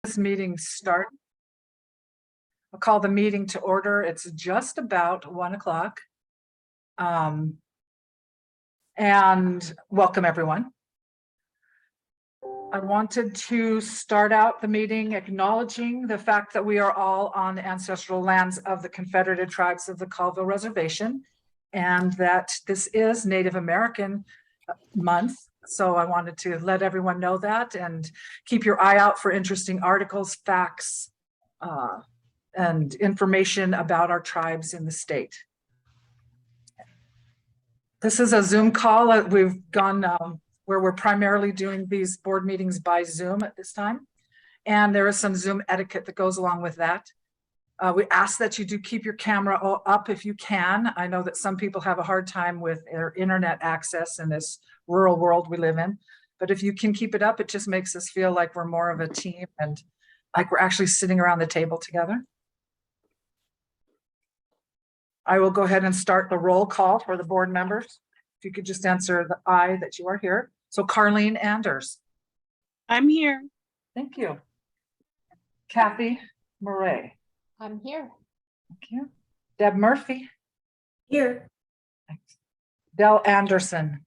This meeting start. I'll call the meeting to order. It's just about 1 o'clock. And welcome everyone. I wanted to start out the meeting acknowledging the fact that we are all on the ancestral lands of the Confederated Tribes of the Colville Reservation, and that this is Native American month. So I wanted to let everyone know that, and keep your eye out for interesting articles, facts, and information about our tribes in the state. This is a Zoom call. We've gone where we're primarily doing these board meetings by Zoom at this time. And there is some Zoom etiquette that goes along with that. We ask that you do keep your camera up if you can. I know that some people have a hard time with their internet access in this rural world we live in. But if you can keep it up, it just makes us feel like we're more of a team and like we're actually sitting around the table together. I will go ahead and start the roll call for the board members. If you could just answer the aye that you are here. So Carlene Anders. I'm here. Thank you. Kathy Murray. I'm here. Thank you. Deb Murphy. Here. Thanks. Del Anderson.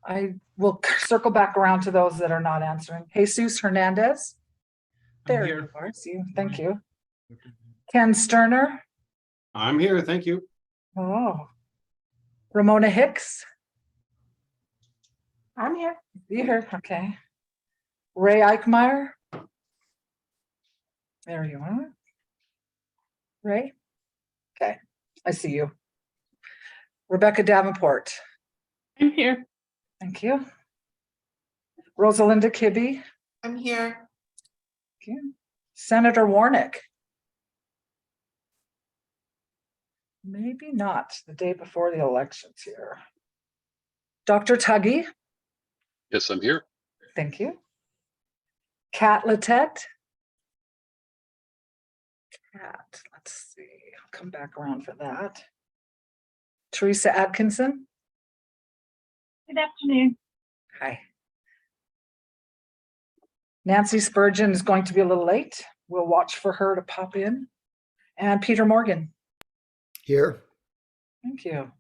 I will circle back around to those that are not answering. Jesus Hernandez. There you are. See you. Thank you. Ken Sterner. I'm here, thank you. Oh. Ramona Hicks. I'm here. You here? Okay. Ray Eichmeyer. There you are. Ray. Okay. I see you. Rebecca Davenport. I'm here. Thank you. Rosalinda Kibbe. I'm here. Thank you. Senator Warnick. Maybe not the day before the elections here. Dr. Tuggy. Yes, I'm here. Thank you. Kat Letette. Kat, let's see. I'll come back around for that. Teresa Atkinson. Good afternoon. Hi. Nancy Spurgeon is going to be a little late. We'll watch for her to pop in. And Peter Morgan. Here. Thank you.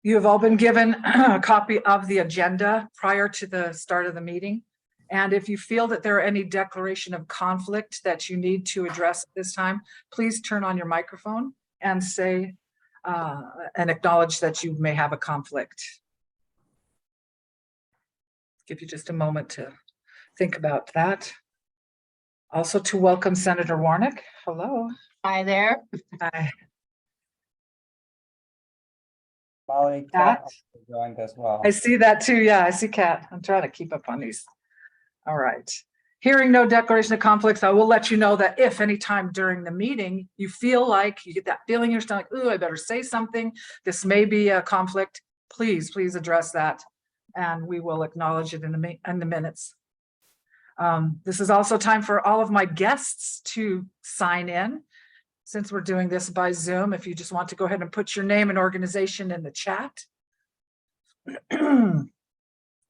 You have all been given a copy of the agenda prior to the start of the meeting. And if you feel that there are any declaration of conflict that you need to address at this time, please turn on your microphone and say and acknowledge that you may have a conflict. Give you just a moment to think about that. Also to welcome Senator Warnick. Hello. Hi there. Hi. Molly Kat joined as well. I see that too. Yeah, I see Kat. I'm trying to keep up on these. All right. Hearing no declaration of conflicts, I will let you know that if anytime during the meeting you feel like you get that feeling in your stomach, ooh, I better say something, this may be a conflict, please address that, and we will acknowledge it in the minutes. This is also time for all of my guests to sign in. Since we're doing this by Zoom, if you just want to go ahead and put your name and organization in the chat.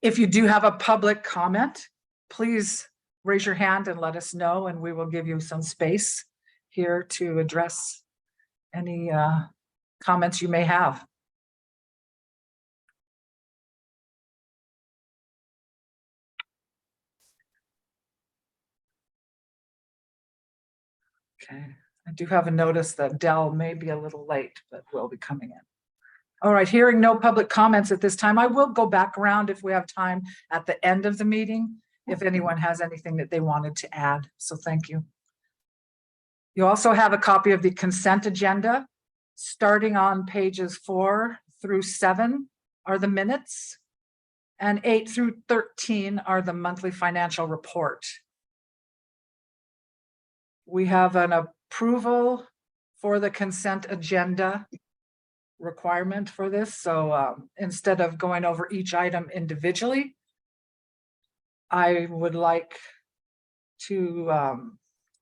If you do have a public comment, please raise your hand and let us know, and we will give you some space here to address any comments you may have. Okay, I do have a notice that Dell may be a little late, but will be coming in. All right, hearing no public comments at this time, I will go back around if we have time at the end of the meeting, if anyone has anything that they wanted to add. So thank you. You also have a copy of the consent agenda. Starting on pages 4 through 7 are the minutes, and 8 through 13 are the monthly financial report. We have an approval for the consent agenda requirement for this. So instead of going over each item individually, I would like to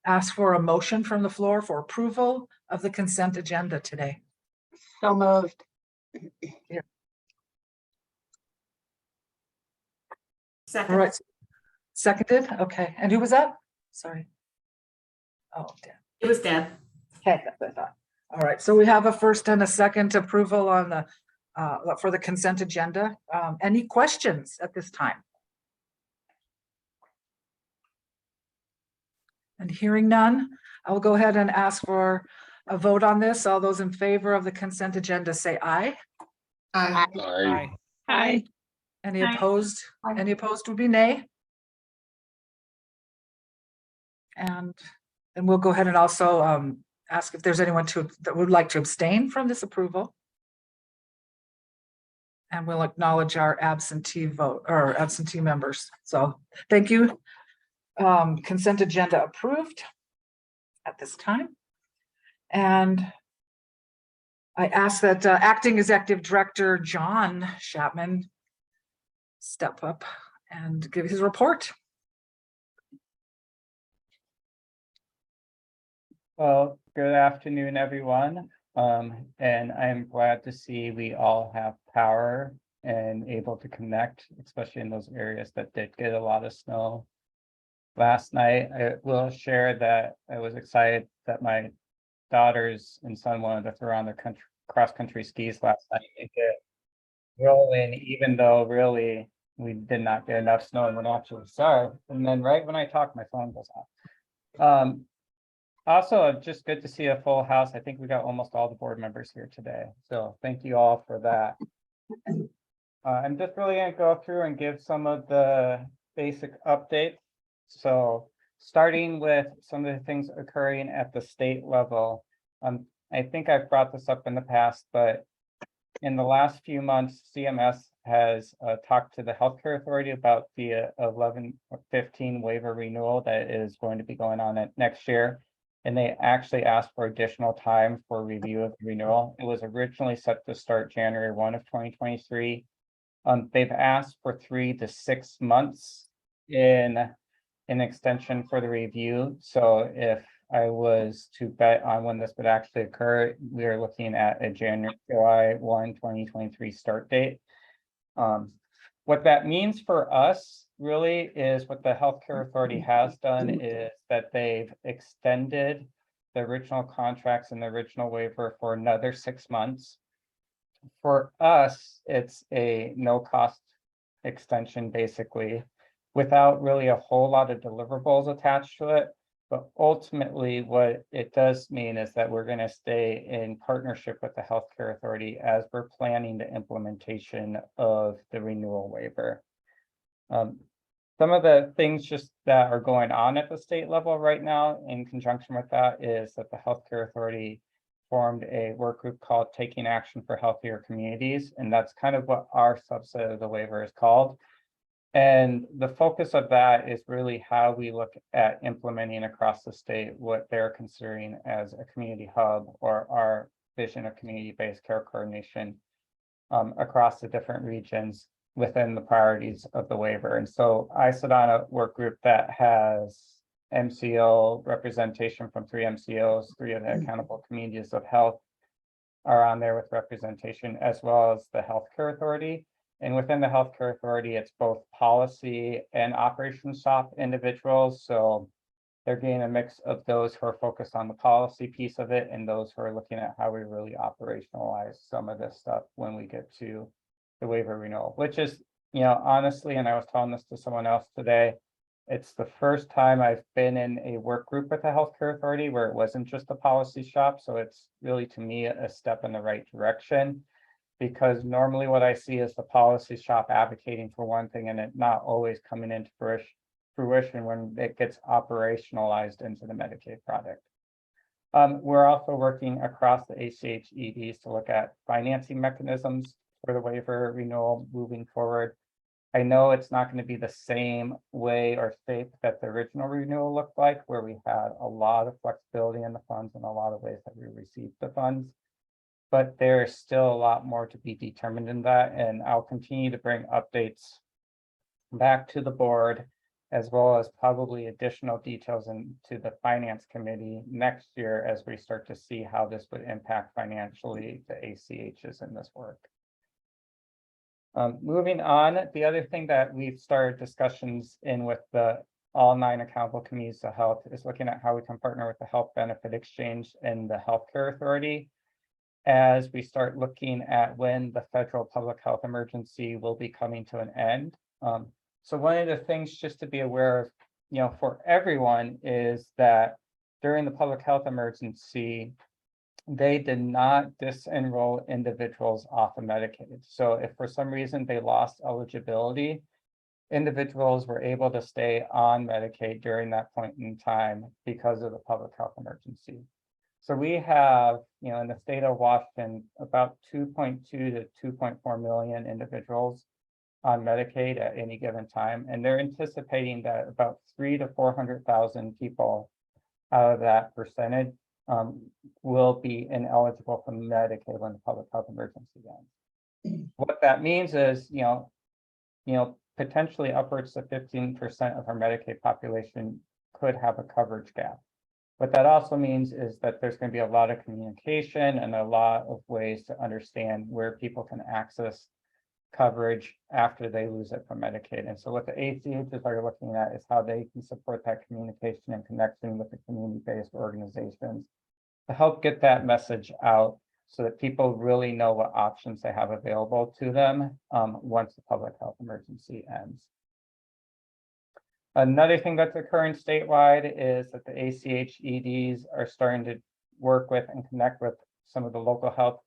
ask for a motion from the floor for approval of the consent agenda today. So moved. All right. Seconded, okay. And who was that? Sorry. Oh, Dan. It was Dan. Okay, that's what I thought. All right, so we have a first and a second approval on the, for the consent agenda. Any questions at this time? And hearing none, I will go ahead and ask for a vote on this. All those in favor of the consent agenda say aye. I, Hi. Any Aye. opposed? Aye. Any opposed would be nay. And we'll go ahead and also ask if there's anyone that would like to abstain from this approval. And we'll acknowledge our absentee vote or absentee members. So thank you. Consent agenda approved at this time. And I ask that Acting Executive Director John Chapman step up and give his report. Well, good afternoon, everyone. And I am glad to see we all have power and able to connect, especially in those areas that did get a lot of snow. Last night, I will share that I was excited that my daughters and son wanted to throw on their cross-country skis last night and get rolling, even though really we did not get enough snow and we're naturally sorry. And then right when I talk, my phone goes off. Also, just good to see a full house. I think we got almost all the board members here today. So thank you all for that. I'm just really going to go through and give some of the basic updates. So starting with some of the things occurring at the state level. I think I've brought this up in the past, but in the last few months, CMS has talked to the Healthcare Authority about the 11-15 waiver renewal that is going to be going on next year. And they actually asked for additional time for review of the renewal. It was originally set to start January 1 of 2023. They've asked for 3 to 6 months in an extension for the review. So if I was to bet on when this would actually occur, we are looking at a July 1, 2023 start date. What that means for us really is what the Healthcare Authority has done is that they've extended the original contracts and the original waiver for another 6 months. For us, it's a no cost extension basically, without really a whole lot of deliverables attached to it. But ultimately, what it does mean is that we're going to stay in partnership with the Healthcare Authority as we're planning the implementation of the renewal waiver. Some of the things just that are going on at the state level right now in conjunction with that is that the Healthcare Authority formed a work group called Taking Action for Healthier Communities. And that's kind of what our subset of the waiver is called. And the focus of that is really how we look at implementing across the state what they're considering as a community hub or our vision of community-based care coordination across the different regions within the priorities of the waiver. And so I sit on a work group that has MCO representation from 3 MCOs, 3 of the accountable communities of health are on there with representation, as well as the Healthcare Authority. And within the Healthcare Authority, it's both policy and operations shop individuals. So they're getting a mix of those who are focused on the policy piece of it and those who are looking at how we really operationalize some of this stuff when we get to the waiver renewal, which is, you know, honestly, and I was telling this to someone else today, it's the first time I've been in a work group with the Healthcare Authority where it wasn't just a policy shop. So it's really, to me, a step in the right direction. Because normally what I see is the policy shop advocating for one thing and it not always coming into fruition when it gets operationalized into the Medicaid product. We're also working across the ACH EDs to look at financing mechanisms for the waiver renewal moving forward. I know it's not going to be the same way or shape that the original renewal looked like, where we had a lot of flexibility in the funds and a lot of ways that we received the funds. But there's still a lot more to be determined in that, and I'll continue to bring updates back to the board, as well as probably additional details into the finance committee next year as we start to see how this would impact financially the ACHs in this work. Moving on, the other thing that we've started discussions in with all 9 accountable communities of health is looking at how we can partner with the Health Benefit Exchange and the Healthcare Authority as we start looking at when the federal public health emergency will be coming to an end. So one of the things just to be aware of, for everyone is that during the public health emergency, they did not disenroll individuals off of Medicaid. So if for some reason they lost eligibility, individuals were able to stay on Medicaid during that point in time because of the public health emergency. So we have, in the state of Washington, about 2.2 to 2.4 million individuals on Medicaid at any given time. And they're anticipating that about 300,000 to 400,000 people out of that percentage will be ineligible for Medicaid when the public health emergency ends. What that means is, potentially upwards of 15% of our Medicaid population could have a coverage gap. What that also means is that there's going to be a lot of communication and a lot of ways to understand where people can access coverage after they lose it from Medicaid. And so what the ACHs are looking at is how they can support that communication and connection with the community-based organizations to help get that message out so that people really know what options they have available to them once the public health emergency ends. Another thing that's occurring statewide is that the ACH EDs are starting to work with and connect with some of the local health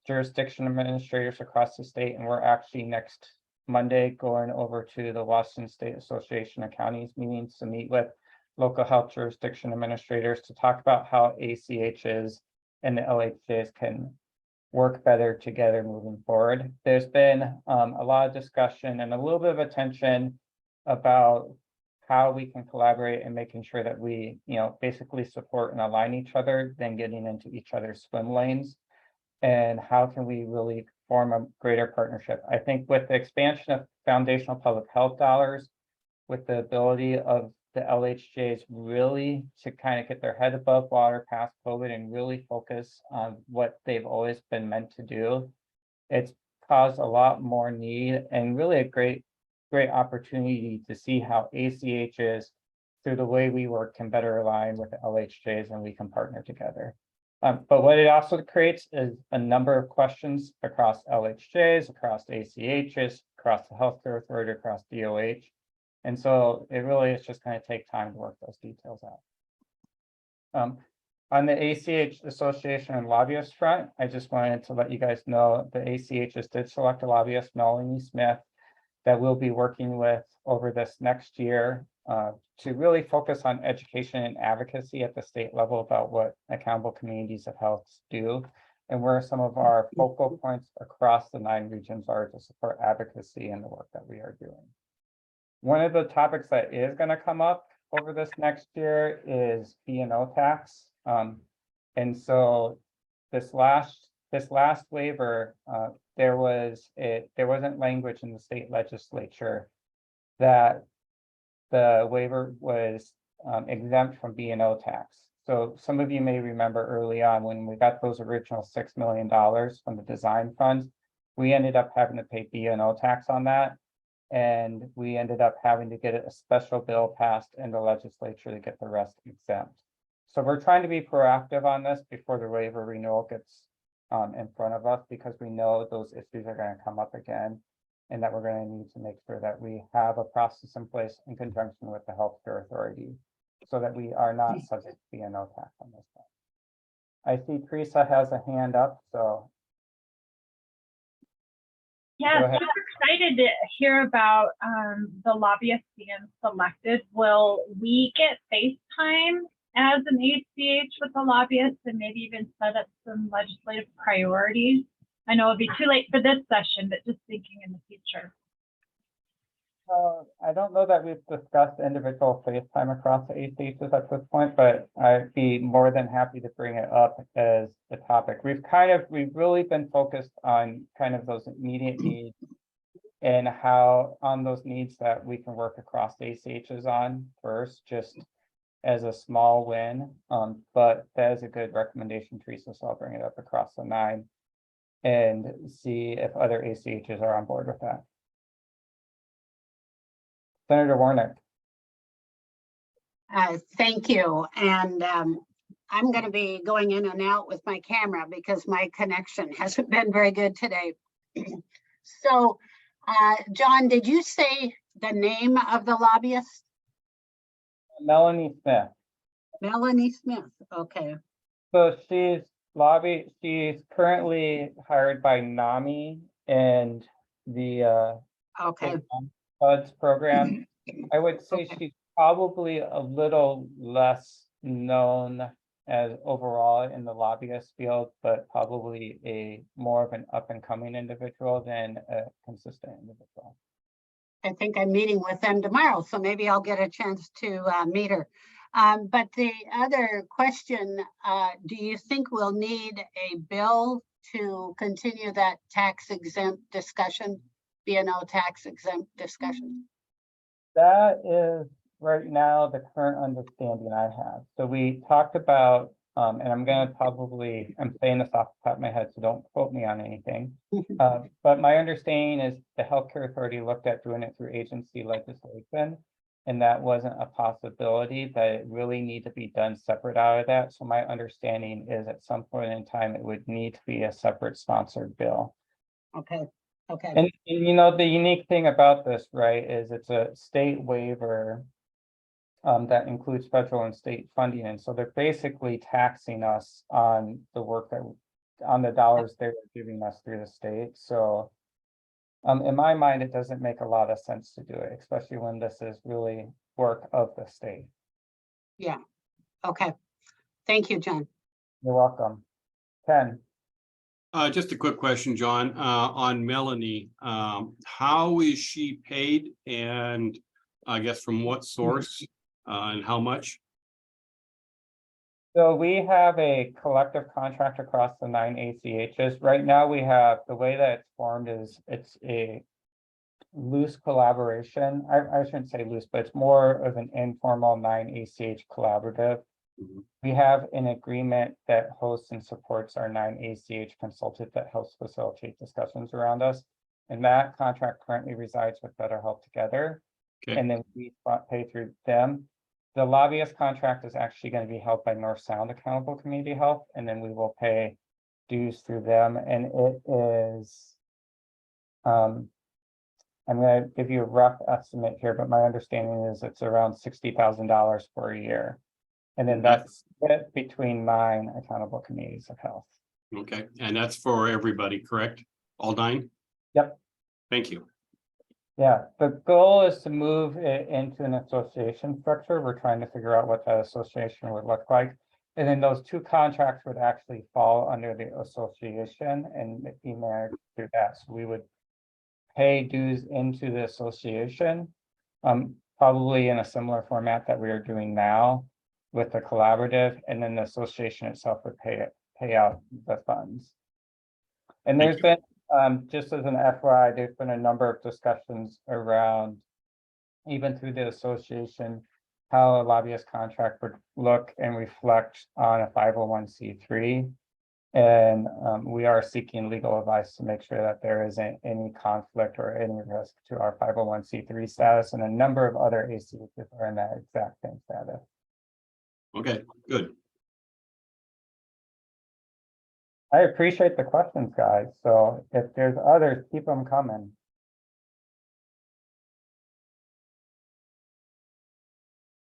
jurisdiction administrators across the state. And we're actually next Monday going over to the Washington State Association of Counties meetings to meet with local health jurisdiction administrators to talk about how ACHs and the LHJs can work better together moving forward. There's been a lot of discussion and a little bit of attention about how we can collaborate and making sure that we, basically support and align each other, then getting into each other's swim lanes. And how can we really form a greater partnership? I think with the expansion of foundational public health dollars, with the ability of the LHJs really to kind of get their head above water past COVID and really focus on what they've always been meant to do, it's caused a lot more need and really a great opportunity to see how ACHs, through the way we work, can better align with the LHJs and we can partner together. But what it also creates is a number of questions across LHJs, across ACHs, across the Healthcare Authority, across DOH. And so it really is just going to take time to work those details out. On the ACH Association and Lobbyist front, I just wanted to let you guys know the ACHs did select a lobbyist, Melanie Smith, that we'll be working with over this next year to really focus on education and advocacy at the state level about what accountable communities of health do and where some of our focal points across the 9 regions are to support advocacy and the work that we are doing. One of the topics that is going to come up over this next year is B&O tax. And so this last waiver, there wasn't language in the state legislature that the waiver was exempt from B&O tax. So some of you may remember early on when we got those original $6 million from the design funds, we ended up having to pay B&O tax on that. And we ended up having to get a special bill passed in the legislature to get the rest exempt. So we're trying to be proactive on this before the waiver renewal gets in front of us, because we know those issues are going to come up again and that we're going to need to make sure that we have a process in place in conjunction with the Healthcare Authority so that we are not subject to B&O tax on this one. I see Teresa has a hand up, so. Yeah, super excited to hear about the lobbyists being selected. Will we get FaceTime as an ACH with the lobbyists and maybe even set up some legislative priorities? I know it'll be too late for this session, but just thinking in the future. I don't know that we've discussed individual FaceTime across the ACHs at this point, but I'd be more than happy to bring it up as a topic. We've really been focused on kind of those immediate needs and how on those needs that we can work across the ACHs on first, just as a small win. But that is a good recommendation, Teresa, so I'll bring it up across the 9. and see if other ACHs are on board with that. Senator Warnick. Thank you. And I'm going to be going in and out with my camera because my connection hasn't been very good today. So, John, did you say the name of the lobbyist? Melanie Smith. Melanie Smith. Okay. So she's currently hired by NAMI and the Okay. HUD's program. I would say Okay. she's probably a little less known as overall in the lobbyist field, but probably a more of an up and coming individual than a consistent individual. I think I'm meeting with them tomorrow, so maybe I'll get a chance to meet her. But the other question, do you think we'll need a bill to continue that tax exempt discussion, B&O tax exempt discussion? That is right now the current understanding I have. So we talked about, and I'm saying this off the top of my head, so don't quote me on anything. But my understanding is the healthcare authority looked at doing it through agency legislation, and that wasn't a possibility, that it really need to be done separate out of that. So my understanding is at some point in time, it would need to be a separate sponsored bill. Okay. Okay. And you know, the unique thing about this, right, is it's a state waiver that includes federal and state funding. And so they're basically taxing us on the work on the dollars they're giving us through the state. So in my mind, it doesn't make a lot of sense to do it, especially when this is really work of the state. Yeah. Okay. Thank you, John. You're welcome. Ken. Just a quick question, John, on Melanie. How is she paid, and I guess from what source, and how much? So we have a collective contract across the 9 ACHs. Right now we have, the way that it's formed is it's a loose collaboration. I shouldn't say loose, but it's more of an informal 9 ACH collaborative. We have an agreement that hosts and supports our 9 ACH consultant that helps facilitate discussions around us. And that contract currently resides with Better Health Together. Okay. And then we pay through them. The lobbyist contract is actually going to be held by North Sound Accountable Community Health, and then we will pay dues through them. And it is, I'm going to give you a rough estimate here, but my understanding is it's around $60,000 for a year. And then that's split between 9 accountable communities of health. Okay, and that's for everybody, correct? All 9? Yep. Thank you. Yeah, the goal is to move it into an association structure. We're trying to figure out what that association would look like. And then those 2 contracts would actually fall under the association and be managed through that. So we would pay dues into the association, probably in a similar format that we are doing now with the collaborative, and then the association itself would pay out the funds. And there's been, just as an FYI, there's been a number of discussions around, even through the association, how a lobbyist contract would look and reflect on a 501c3. And we are seeking legal advice to make sure that there isn't any conflict or any risk to our 501c3 status, and a number of other ACHs are in that exact same status. Okay, good. I appreciate the questions, guys. So if there's others, keep them coming.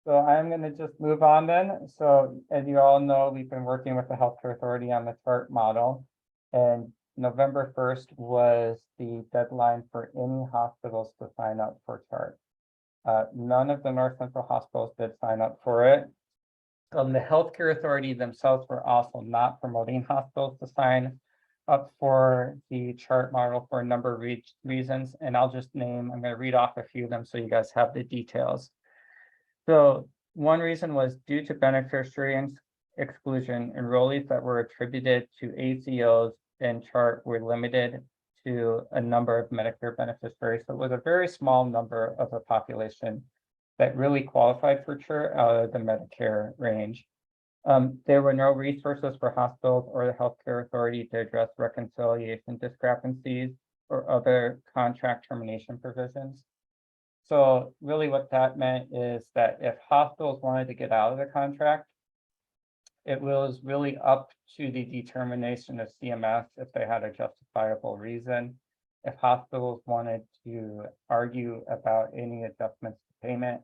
So I'm going to just move on then. So as you all know, we've been working with the Healthcare Authority on the chart model, and November 1st was the deadline for any hospitals to sign up for chart. None of the North Central hospitals did sign up for it. The Healthcare Authority themselves were also not promoting hospitals to sign up for the chart model for a number of reasons. And I'll just name, I'm going to read off a few of them so you guys have the details. So one reason was due to beneficiary exclusion, enrollees that were attributed to ACOs and chart were limited to a number of Medicare beneficiaries. So it was a very small number of the population that really qualified for chart out of the Medicare range. There were no resources for hospitals or the healthcare authority to address reconciliation discrepancies or other contract termination provisions. So really what that meant is that if hospitals wanted to get out of the contract, it was really up to the determination of CMS if they had a justifiable reason. If hospitals wanted to argue about any adjustments to payment,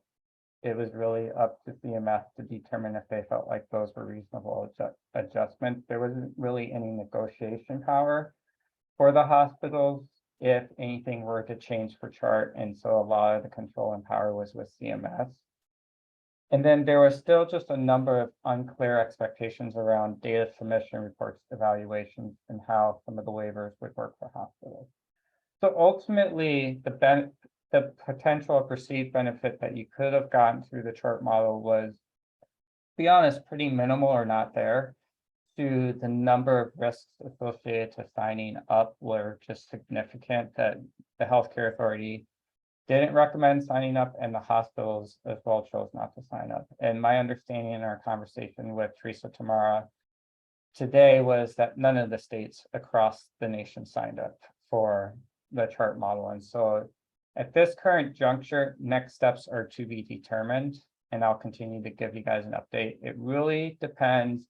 it was really up to CMS to determine if they felt like those were reasonable adjustments. There wasn't really any negotiation power for the hospitals if anything were to change for chart. And so a lot of the control and power was with CMS. And then there was still just a number of unclear expectations around data submission reports, evaluations, and how some of the waivers would work for hospitals. So ultimately, the potential perceived benefit that you could have gotten through the chart model was, to be honest, pretty minimal or not there. To the number of risks associated to signing up were just significant that the healthcare authority didn't recommend signing up, and the hospitals as well chose not to sign up. And my understanding in our conversation with Teresa Tamara today was that none of the states across the nation signed up for the chart model. And so at this current juncture, next steps are to be determined, and I'll continue to give you guys an update. It really depends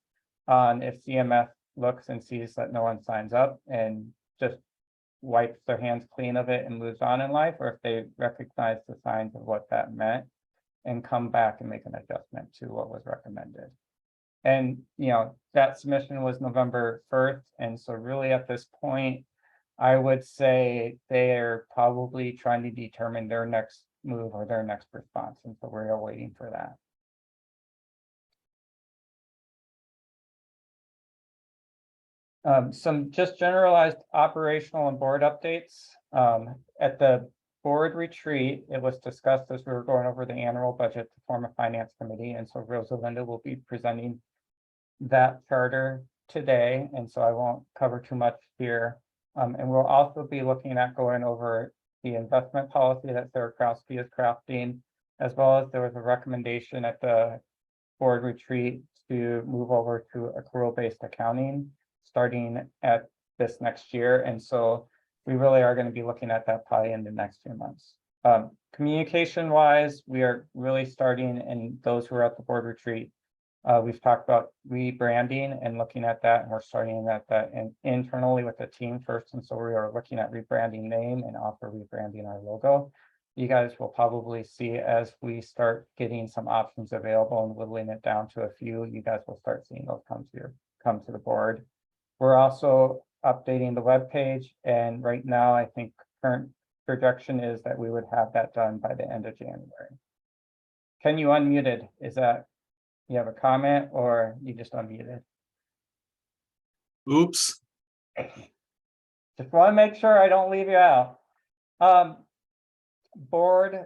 on if CMS looks and sees that no one signs up and just wipes their hands clean of it and moves on in life, or if they recognize the signs of what that meant and come back and make an adjustment to what was recommended. And that submission was November 1st, and so really at this point I would say they're probably trying to determine their next move or their next response, and so we're waiting for that. Some just generalized operational and board updates. At the board retreat, it was discussed as we were going over the annual budget to form a finance committee, and so Rosalinda will be presenting that charter today, and so I won't cover too much here. And we'll also be looking at going over the investment policy that Sarah Krowski is crafting, as well as there was a recommendation at the board retreat to move over to accrual-based accounting starting at this next year. And so we really are going to be looking at that probably in the next few months. Communication wise, we are really starting, and those who are at the board retreat, we've talked about rebranding and looking at that, and we're starting at that and internally with the team first. And so we are looking at rebranding name and also rebranding our logo. You guys will probably see as we start getting some options available and whittling it down to a few, you guys will start seeing those come to the board. We're also updating the web page, and right now I think current projection is that we would have that done by the end of January. Ken, you unmuted? Is that you have a comment or you just unmuted? Oops. Just want to make sure I don't leave you out. Board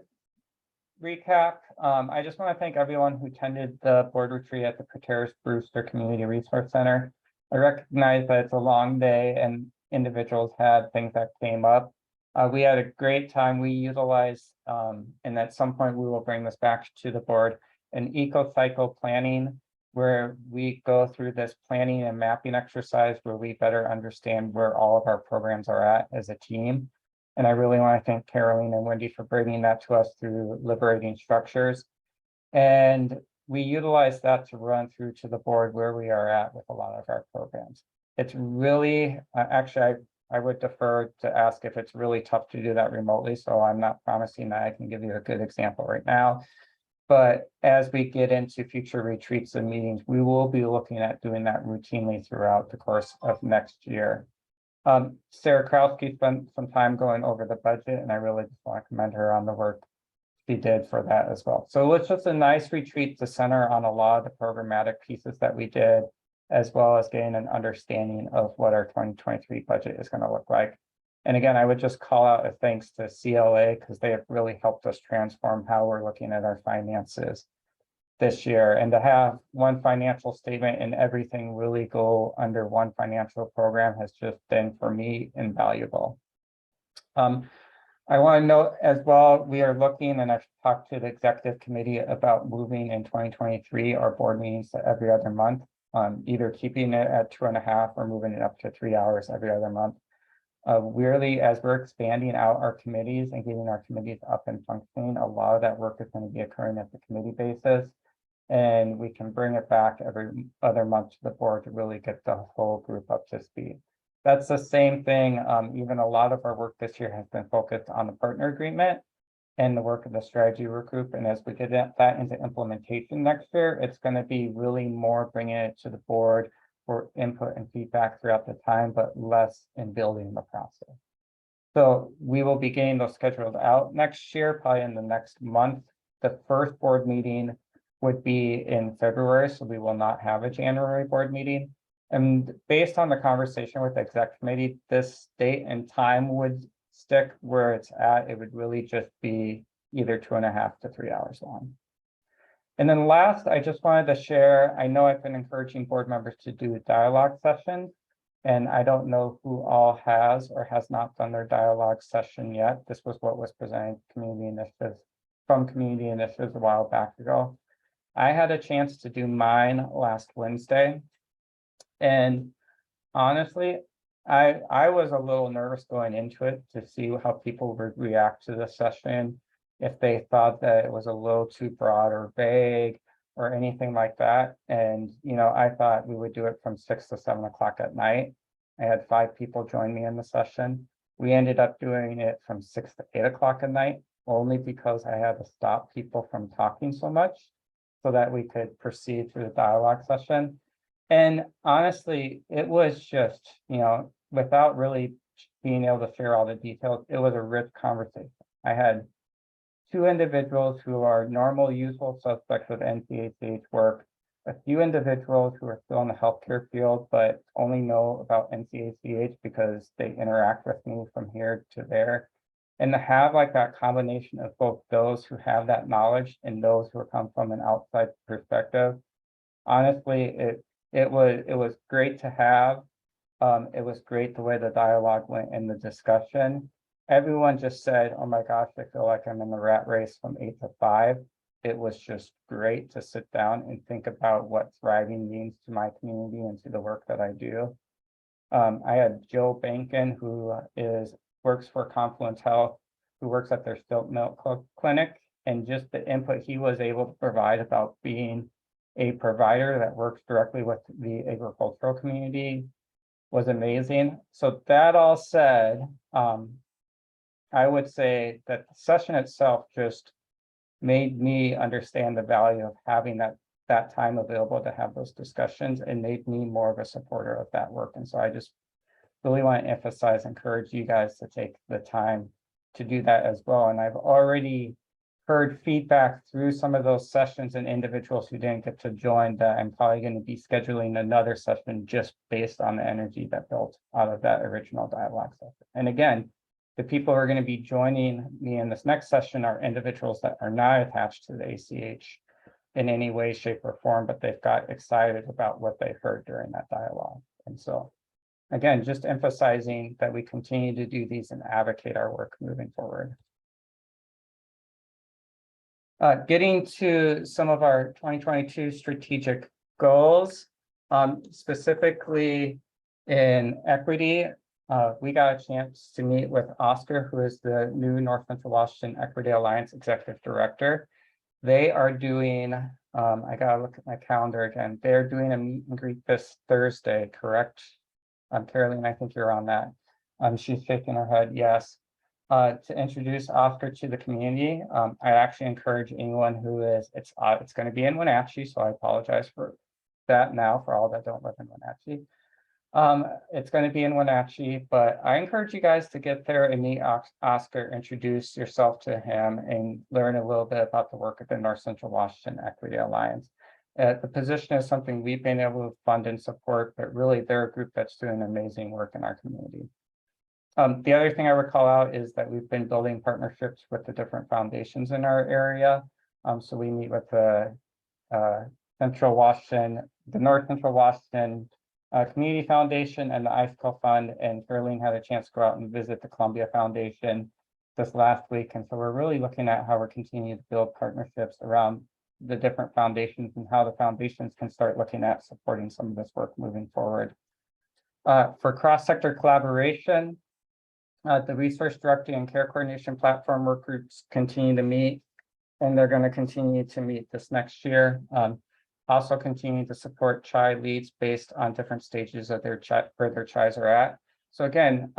recap. I just want to thank everyone who attended the board retreat at the Pateris Brewster Community Resource Center. I recognize that it's a long day and individuals had things that came up. We had a great time. We utilized, and at some point we will bring this back to the board, an eco-cycle planning where we go through this planning and mapping exercise where we better understand where all of our programs are at as a team. And I really want to thank Caroline and Wendy for bringing that to us through Liberating Structures. And we utilize that to run through to the board where we are at with a lot of our programs. It's really, actually, I would defer to ask if it's really tough to do that remotely. So I'm not promising that I can give you a good example right now. But as we get into future retreats and meetings, we will be looking at doing that routinely throughout the course of next year. Sarah Krowski spent some time going over the budget, and I really just want to commend her on the work she did for that as well. So it's just a nice retreat to center on a lot of the programmatic pieces that we did, as well as getting an understanding of what our 2023 budget is going to look like. And again, I would just call out a thanks to CLA because they have really helped us transform how we're looking at our finances this year. And to have one financial statement and everything really go under one financial program has just been, for me, invaluable. I want to note as well, we are looking, and I've talked to the executive committee about moving in 2023 our board meetings to every other month. Either keeping it at 2.5 or moving it up to 3 hours every other month. Really, as we're expanding out our committees and getting our committees up and functioning, a lot of that work is going to be occurring at the committee basis. And we can bring it back every other month to the board to really get the whole group up to speed. That's the same thing. Even a lot of our work this year has been focused on the partner agreement and the work of the strategy work group. And as we get that into implementation next year, it's going to be really more bringing it to the board for input and feedback throughout the time, but less in building the process. So we will be getting those scheduled out next year, probably in the next month. The first board meeting would be in February, so we will not have a January board meeting. And based on the conversation with the exec committee, this date and time would stick where it's at. It would really just be either 2.5 to 3 hours long. And then last, I just wanted to share, I know I've been encouraging board members to do dialogue sessions, and I don't know who all has or has not done their dialogue session yet. This was what was presented to community initiatives from community initiatives a while back ago. I had a chance to do mine last Wednesday. And honestly, I was a little nervous going into it to see how people would react to the session, if they thought that it was a little too broad or vague or anything like that. And, you know, I thought we would do it from 6 to 7 o'clock at night. I had 5 people join me in the session. We ended up doing it from 6 to 8 o'clock at night, only because I had to stop people from talking so much so that we could proceed through the dialogue session. And honestly, it was just, you know, without really being able to share all the details, it was a rich conversation. I had 2 individuals who are normal, usual suspects of NCACH work, a few individuals who are still in the healthcare field, but only know about NCACH because they interact with me from here to there. And to have like that combination of both those who have that knowledge and those who come from an outside perspective, honestly, it was great to have. It was great the way the dialogue went in the discussion. Everyone just said, oh my gosh, I feel like I'm in the rat race from 8 to 5. It was just great to sit down and think about what thriving means to my community and to the work that I do. I had Joe Bankin, who works for Confluence Health, who works at their Stilt Milk Clinic, and just the input he was able to provide about being a provider that works directly with the agricultural community was amazing. So that all said, I would say that the session itself just made me understand the value of having that time available to have those discussions, and made me more of a supporter of that work. And so I just really want to emphasize, encourage you guys to take the time to do that as well. And I've already heard feedback through some of those sessions and individuals who didn't get to join that I'm probably going to be scheduling another session just based on the energy that built out of that original dialogue session. And again, the people who are going to be joining me in this next session are individuals that are not attached to the ACH in any way, shape, or form, but they've got excited about what they heard during that dialogue. And so, again, just emphasizing that we continue to do these and advocate our work moving forward. Getting to some of our 2022 strategic goals, specifically in equity. We got a chance to meet with Oscar, who is the new North Central Washington Equity Alliance Executive Director. They are doing, I gotta look at my calendar again. They're doing a meet and greet this Thursday, correct? Caroline, I think you're on that. She's shaking her head, yes. To introduce Oscar to the community, I actually encourage anyone who is, it's going to be in Wenatchee, so I apologize for that now for all that don't live in Wenatchee. It's going to be in Wenatchee, but I encourage you guys to get there and meet Oscar, introduce yourself to him, and learn a little bit about the work of the North Central Washington Equity Alliance. The position is something we've been able to fund and support, but really they're a group that's doing amazing work in our community. The other thing I would call out is that we've been building partnerships with the different foundations in our area. So we meet with the Central Washington, the North Central Washington Community Foundation and the ISCO Fund, and Caroline had a chance to go out and visit the Columbia Foundation this last week. And so we're really looking at how we're continuing to build partnerships around the different foundations and how the foundations can start looking at supporting some of this work moving forward. For cross-sector collaboration, the resource directing and care coordination platform work groups continue to meet, and they're going to continue to meet this next year. Also continue to support CHI leads based on different stages of their where their CHIs are at. So again,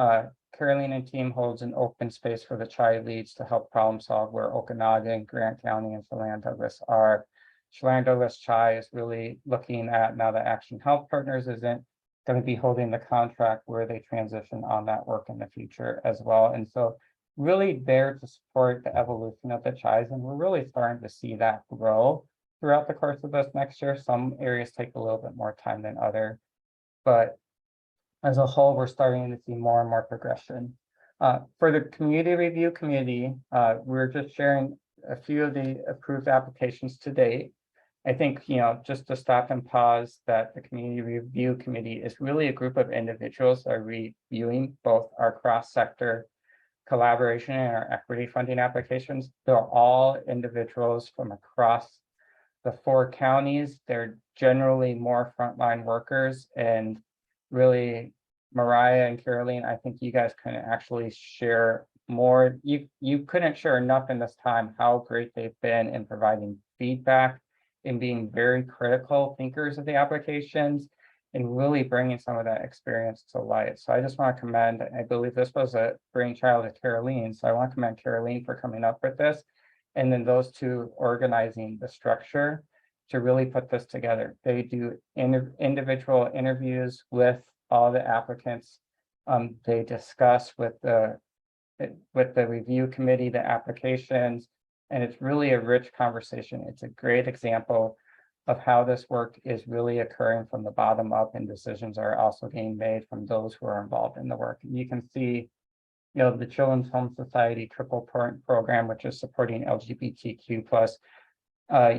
Caroline and team holds an open space for the CHI leads to help problem solve where Okanagan, Grant County, and Chelan Douglas are. Chelan Douglas CHI is really looking at, now that Action Health Partners isn't going to be holding the contract, where they transition on that work in the future as well. And so really there to support the evolution of the CHIs, and we're really starting to see that grow throughout the course of this next year. Some areas take a little bit more time than other, but as a whole, we're starting to see more and more progression. For the community review committee, we're just sharing a few of the approved applications to date. I think, just to stop and pause, that the community review committee is really a group of individuals that are reviewing both our cross-sector collaboration and our equity funding applications. They're all individuals from across the 4 counties. They're generally more frontline workers, and really, Mariah and Caroline, I think you guys can actually share more. You couldn't share enough in this time how great they've been in providing feedback and being very critical thinkers of the applications and really bringing some of that experience to light. So I just want to commend, I believe this was a brainchild of Caroline, so I want to commend Caroline for coming up with this, and then those two organizing the structure to really put this together. They do individual interviews with all the applicants. They discuss with the review committee the applications, and it's really a rich conversation. It's a great example of how this work is really occurring from the bottom up, and decisions are also being made from those who are involved in the work. And you can see, the Children's Home Society Triple Point Program, which is supporting LGBTQ plus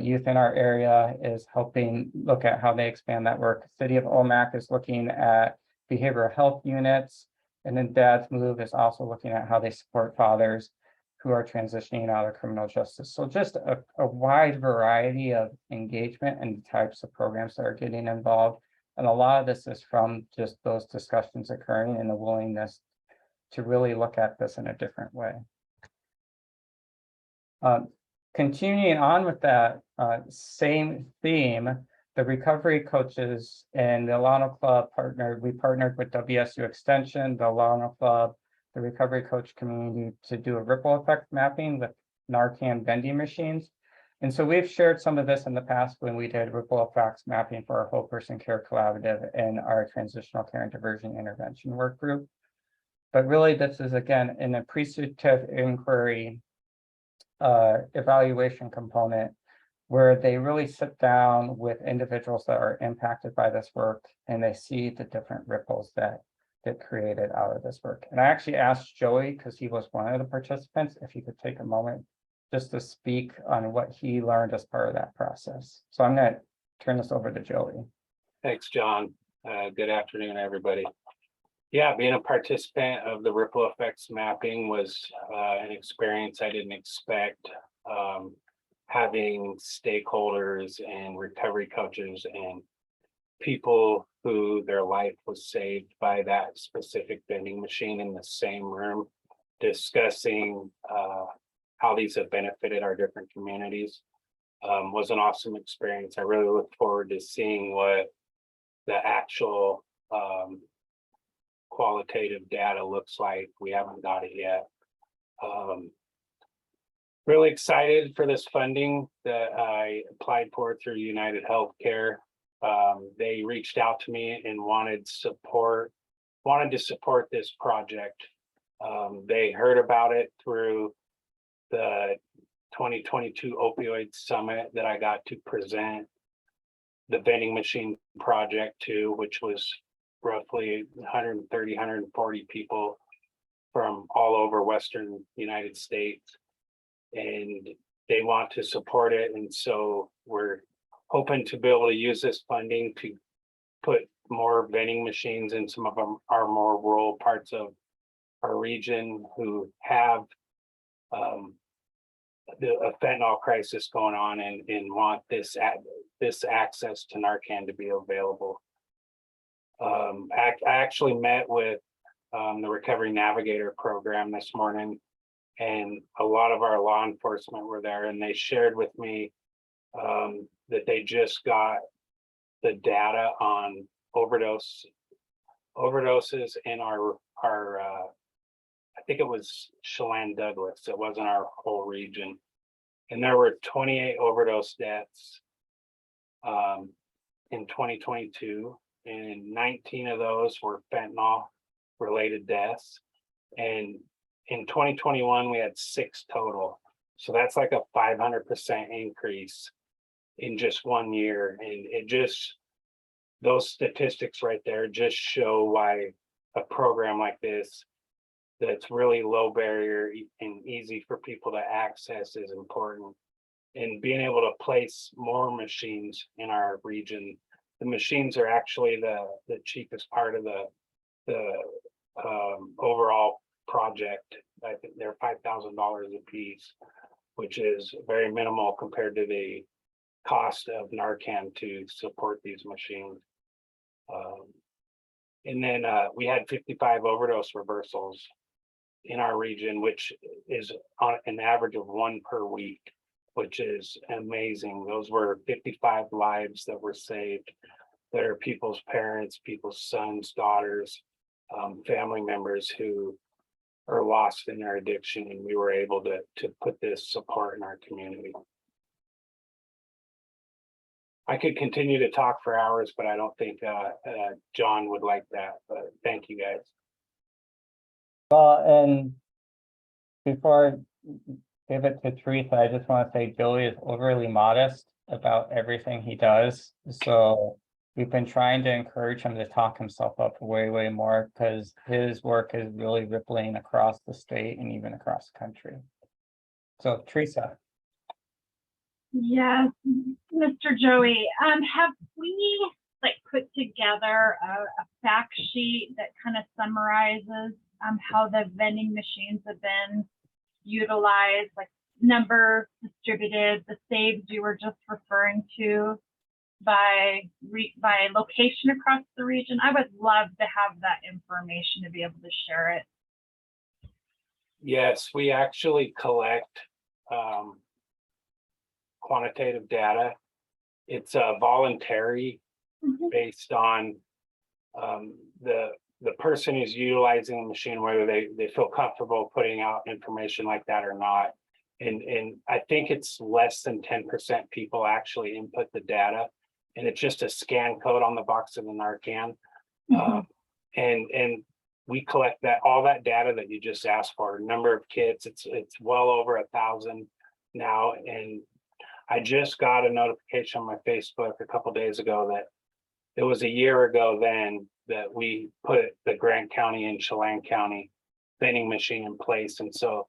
youth in our area, is helping look at how they expand that work. City of Omak is looking at behavioral health units, and then Dad's Move is also looking at how they support fathers who are transitioning out of criminal justice. So just a wide variety of engagement and types of programs that are getting involved. And a lot of this is from just those discussions occurring and the willingness to really look at this in a different way. Continuing on with that same theme, the recovery coaches and the Alano Club we partnered with WSU Extension, the Alano Club, the recovery coach community to do a ripple effect mapping with Narcan vending machines. And so we've shared some of this in the past when we did ripple effects mapping for our Whole Person Care Collaborative and our Transitional Care and Diversion Intervention Work Group. But really, this is, again, an appreciative inquiry evaluation component where they really sit down with individuals that are impacted by this work, and they see the different ripples that get created out of this work. And I actually asked Joey, because he was one of the participants, if he could take a moment just to speak on what he learned as part of that process. So I'm going to turn this over to Joey. Thanks, John. Good afternoon, everybody. Yeah, being a participant of the ripple effects mapping was an experience I didn't expect. Having stakeholders and recovery coaches and people who their life was saved by that specific vending machine in the same room, discussing how these have benefited our different communities was an awesome experience. I really look forward to seeing what the actual qualitative data looks like. We haven't got it yet. Really excited for this funding that I applied for through United Healthcare. They reached out to me and wanted to support this project. They heard about it through the 2022 opioid summit that I got to present the vending machine project to, which was roughly 130, 140 people from all over Western United States. And they want to support it. And so we're hoping to be able to use this funding to put more vending machines in some of our more rural parts of our region who have the fentanyl crisis going on and want this access to Narcan to be available. I actually met with the Recovery Navigator program this morning, and a lot of our law enforcement were there, and they shared with me that they just got the data on overdoses in our I think it was Chelan Douglas. It wasn't our whole region. And there were 28 overdose deaths in 2022, and 19 of those were fentanyl related deaths. And in 2021, we had 6 total. So that's like a 500% increase in just 1 year. And it just, those statistics right there just show why a program like this that's really low barrier and easy for people to access is important. And being able to place more machines in our region, the machines are actually the cheapest part of the overall project. I think they're $5,000 a piece, which is very minimal compared to the cost of Narcan to support these machines. And then we had 55 overdose reversals in our region, which is on an average of 1 per week, which is amazing. Those were 55 lives that were saved, that are people's parents, people's sons, daughters, family members who are lost in their addiction, and we were able to put this support in our community. I could continue to talk for hours, but I don't think John would like that, but thank you guys. Well, and before I give it to Teresa, I just want to say Joey is overly modest about everything he does. So we've been trying to encourage him to talk himself up way, way more, because his work is really rippling across the state and even across the country. So Teresa. Yes, Mr. Joey, have we put together a fact sheet that kind of summarizes how the vending machines have been utilized, like numbers distributed, the saves you were just referring to by location across the region? I would love to have that information to be able to share it. Yes, we actually collect quantitative data. It's voluntary, based on the person who's utilizing the machine, whether they feel comfortable putting out information like that or not. And I think it's less than 10% people actually input the data, and it's just a scan code on the box of the Narcan. And we collect all that data that you just asked for. Number of kits, it's well over 1,000 now. And I just got a notification on my Facebook a couple days ago that it was a year ago then that we put the Grant County and Chelan County vending machine in place. And so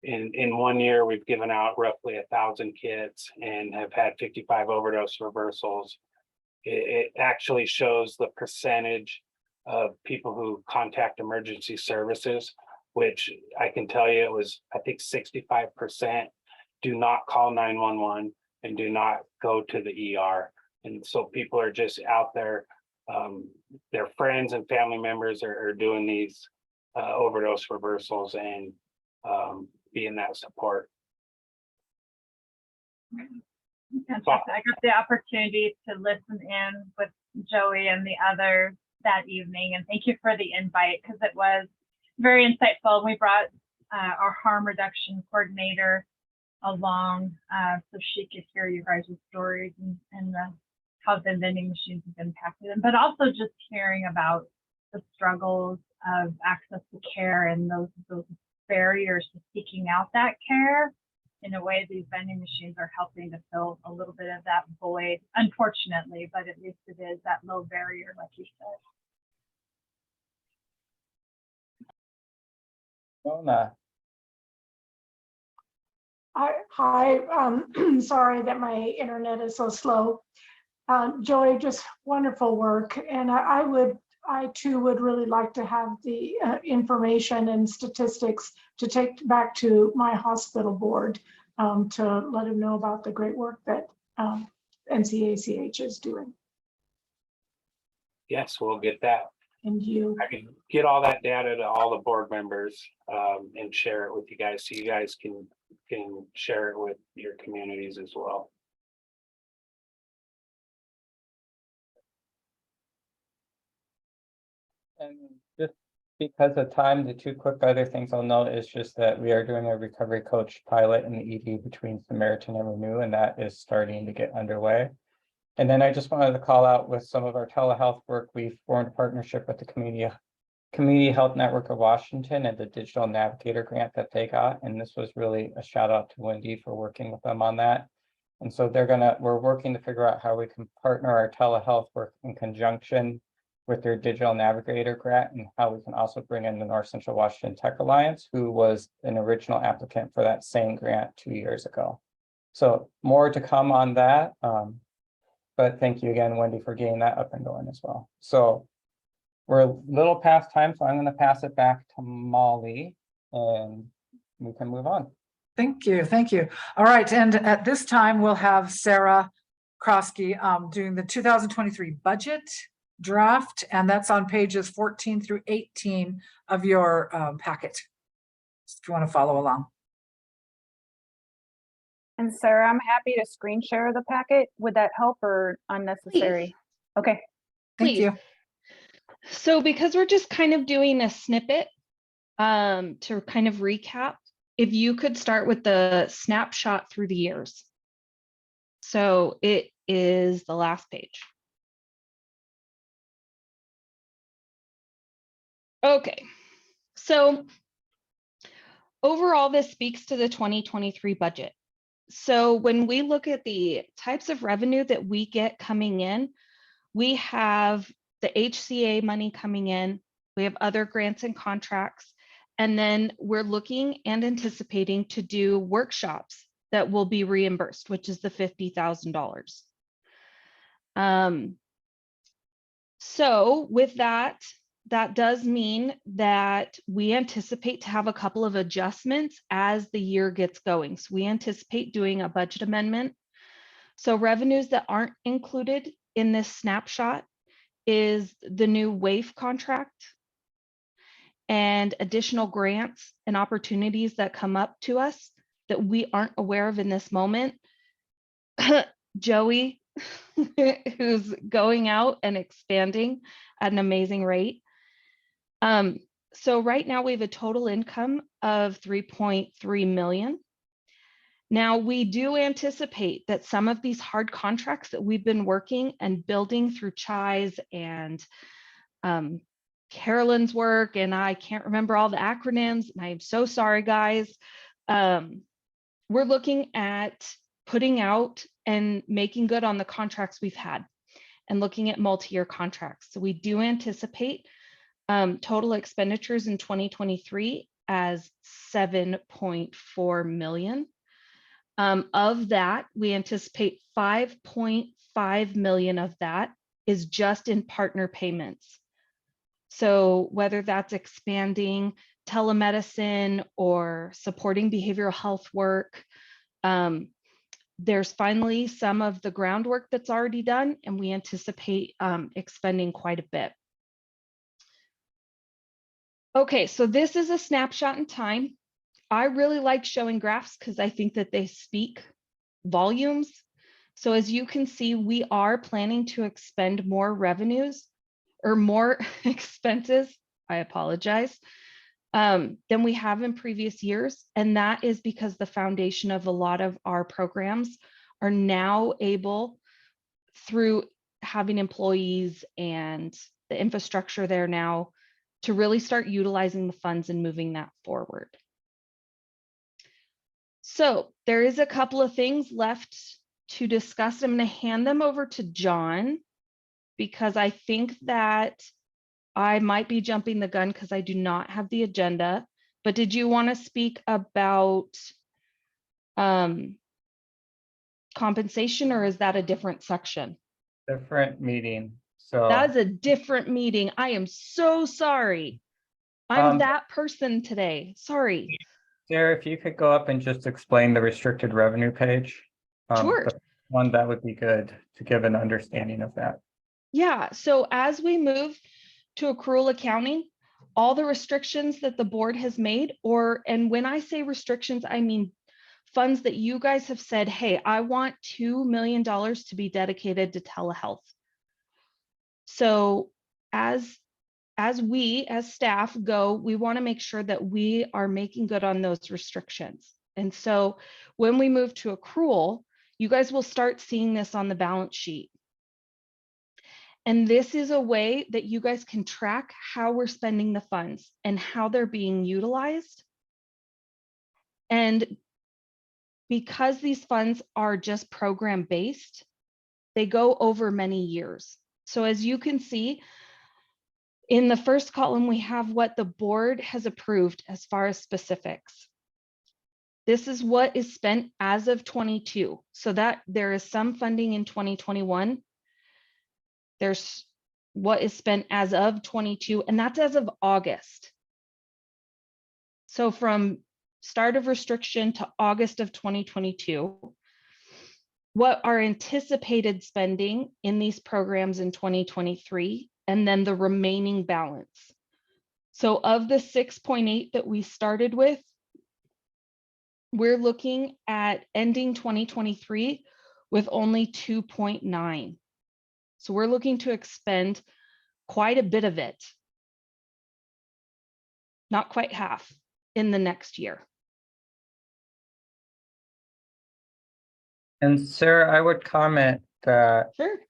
in 1 year, we've given out roughly 1,000 kits and have had 55 overdose reversals. It actually shows the percentage of people who contact emergency services, which I can tell you it was, I think 65% do not call 911 and do not go to the ER. And so people are just out there, their friends and family members are doing these overdose reversals and being that support. Fantastic. I got the opportunity to listen in with Joey and the others that evening, and thank you for the invite, because it was very insightful. We brought our harm reduction coordinator along so she could hear you guys' stories and how the vending machines have impacted them, but also just hearing about the struggles of access to care and those barriers to seeking out that care. In a way, these vending machines are helping to fill a little bit of that void, unfortunately, but at least it is that low barrier, like you said. Mona. Hi, sorry that my internet is so slow. Joey, just wonderful work. And I would I too would really like to have the information and statistics to take back to my hospital board to let them know about the great work that NCACH is doing. Yes, we'll get that. And you, I can get all that data to all the board members and share it with you guys, so you guys can share it with your communities as well. And just because of time, the two quick other things I'll note is just that we are doing a recovery coach pilot in the ED between Samaritan and Renew, and that is starting to get underway. And then I just wanted to call out with some of our telehealth work, we've formed a partnership with the Community Health Network of Washington and the Digital Navigator grant that they got. And this was really a shout out to Wendy for working with them on that. And so we're working to figure out how we can partner our telehealth work in conjunction with their Digital Navigator grant, and how we can also bring in the North Central Washington Tech Alliance, who was an original applicant for that same grant 2 years ago. So more to come on that. But thank you again, Wendy, for getting that up and going as well. So we're a little past time, so I'm going to pass it back to Molly and we can move on. Thank you. Thank you. All right. And at this time, we'll have Sarah Krosky doing the 2023 budget draft, and that's on pages 14 through 18 of your packet, if you want to follow along. And Sarah, I'm happy to screen share the packet. Would that help or unnecessary? Okay. Thank Please. you. So because we're just kind of doing a snippet to kind of recap, if you could start with the snapshot through the years. So it is the last page. Okay, so overall, this speaks to the 2023 budget. So when we look at the types of revenue that we get coming in, we have the HCA money coming in, we have other grants and contracts, and then we're looking and anticipating to do workshops that will be reimbursed, which is the $50,000. So with that, that does mean that we anticipate to have a couple of adjustments as the year gets going. So we anticipate doing a budget amendment. So revenues that aren't included in this snapshot is the new WAIF contract and additional grants and opportunities that come up to us that we aren't aware of in this moment. Joey, who's going out and expanding at an amazing rate. So right now we have a total income of 3.3 million. Now we do anticipate that some of these hard contracts that we've been working and building through CHI's and Carolyn's work, and I can't remember all the acronyms, and I'm so sorry, guys. We're looking at putting out and making good on the contracts we've had and looking at multi-year contracts. So we do anticipate total expenditures in 2023 as 7.4 million. Of that, we anticipate 5.5 million of that is just in partner payments. So whether that's expanding telemedicine or supporting behavioral health work, there's finally some of the groundwork that's already done, and we anticipate expending quite a bit. Okay, so this is a snapshot in time. I really like showing graphs because I think that they speak volumes. So as you can see, we are planning to expend more revenues or more expenses, I apologize, than we have in previous years. And that is because the foundation of a lot of our programs are now able, through having employees and the infrastructure there now, to really start utilizing the funds and moving that forward. So there is a couple of things left to discuss. I'm going to hand them over to John because I think that I might be jumping the gun because I do not have the agenda. But did you want to speak about compensation, or is that a different section? Different meeting. So, That is a different meeting. I am so sorry. I'm Um, that person today. Sorry. Sarah, if you could go up and just explain the restricted revenue page. Sure. The one that would be good to give an understanding of that. Yeah, so as we move to accrual accounting, all the restrictions that the board has made, and when I say restrictions, I mean funds that you guys have said, hey, I want $2 million to be dedicated to telehealth. So as we as staff go, we want to make sure that we are making good on those restrictions. And so when we move to accrual, you guys will start seeing this on the balance sheet. And this is a way that you guys can track how we're spending the funds and how they're being utilized. And because these funds are just program based, they go over many years. So as you can see, in the first column, we have what the board has approved as far as specifics. This is what is spent as of 22. So that there is some funding in 2021. There's what is spent as of 22, and that's as of August. So from start of restriction to August of 2022, what are anticipated spending in these programs in 2023, and then the remaining balance. So of the 6.8 that we started with, we're looking at ending 2023 with only 2.9. So we're looking to expend quite a bit of it, not quite half, in the next year. And Sarah, I would comment that Sure.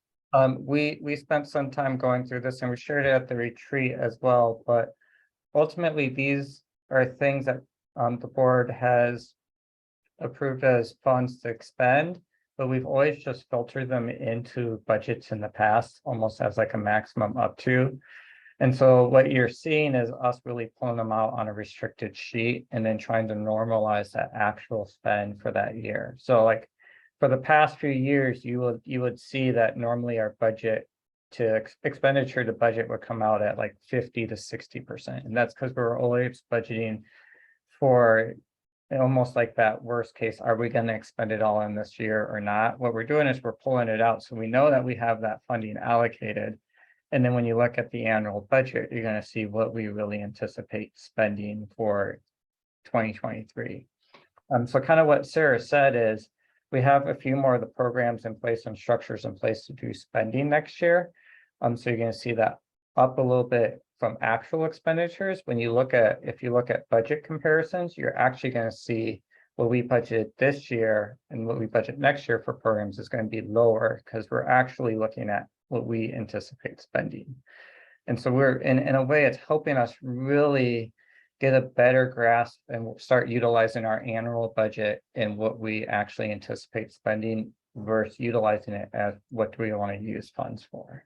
we spent some time going through this and we shared it at the retreat as well, but ultimately these are things that the board has approved as funds to expend, but we've always just filtered them into budgets in the past, almost as like a maximum up to. And so what you're seeing is us really pulling them out on a restricted sheet and then trying to normalize that actual spend for that year. So like for the past few years, you would see that normally our budget to expenditure to budget would come out at like 50 to 60%. And that's because we're always budgeting for almost like that worst case, are we going to expend it all in this year or not? What we're doing is we're pulling it out. So we know that we have that funding allocated. And then when you look at the annual budget, you're going to see what we really anticipate spending for 2023. So kind of what Sarah said is we have a few more of the programs in place and structures in place to do spending next year. So you're going to see that up a little bit from actual expenditures. When you look at, if you look at budget comparisons, you're actually going to see what we budgeted this year and what we budget next year for programs is going to be lower because we're actually looking at what we anticipate spending. And so we're in a way, it's helping us really get a better grasp and start utilizing our annual budget and what we actually anticipate spending versus utilizing it as what do we want to use funds for.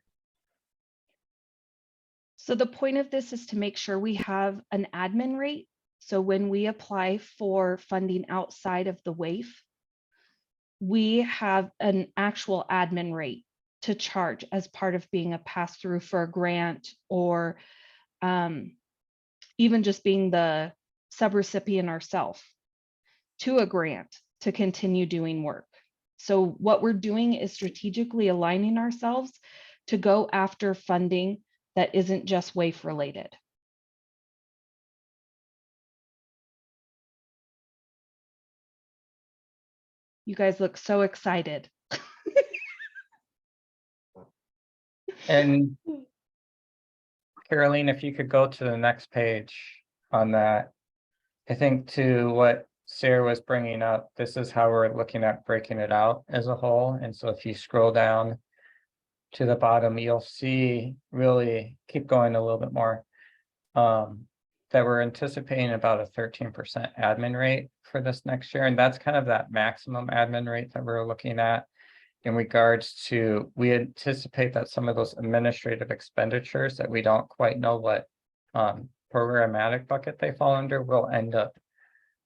So the point of this is to make sure we have an admin rate. So when we apply for funding outside of the WAIF, we have an actual admin rate to charge as part of being a pass-through for a grant or even just being the subrecipient ourselves to a grant to continue doing work. So what we're doing is strategically aligning ourselves to go after funding that isn't just WAIF related. You guys look so excited. And Caroline, if you could go to the next page on that. I think to what Sarah was bringing up, this is how we're looking at breaking it out as a whole. And so if you scroll down to the bottom, you'll see really keep going a little bit more. That we're anticipating about a 13% admin rate for this next year. And that's kind of that maximum admin rate that we're looking at in regards to, we anticipate that some of those administrative expenditures that we don't quite know what programmatic bucket they fall under will end up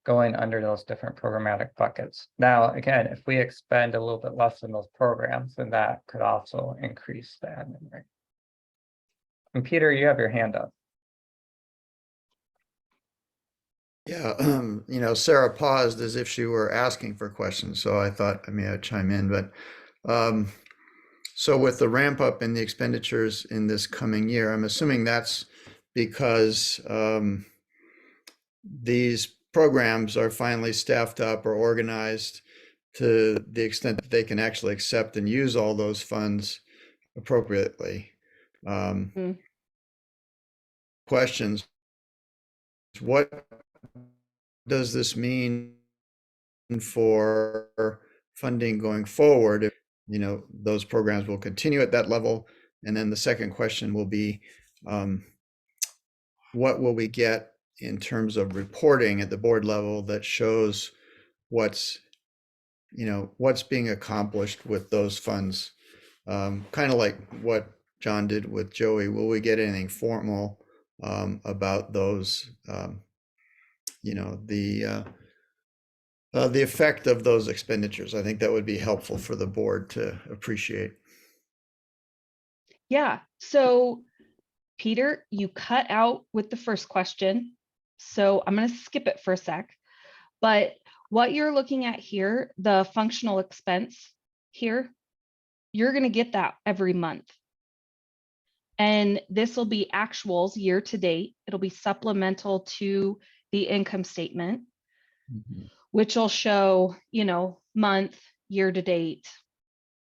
going under those different programmatic buckets. Now, again, if we expend a little bit less in those programs, then that could also increase the admin rate. And Peter, you have your hand up. Yeah, Sarah paused as if she were asking for questions, so I thought I may chime in, but so with the ramp up in the expenditures in this coming year, I'm assuming that's because these programs are finally staffed up or organized to the extent that they can actually accept and use all those funds appropriately. Questions. What does this mean for funding going forward? If, those programs will continue at that level. And then the second question will be, what will we get in terms of reporting at the board level that shows what's being accomplished with those funds? Kind of like what John did with Joey. Will we get anything formal about those, the effect of those expenditures? I think that would be helpful for the board to appreciate. Yeah, so Peter, you cut out with the first question, so I'm going to skip it for a sec. But what you're looking at here, the functional expense here, you're going to get that every month. And this will be actuals year to date. It'll be supplemental to the income statement, which will show, month, year to date,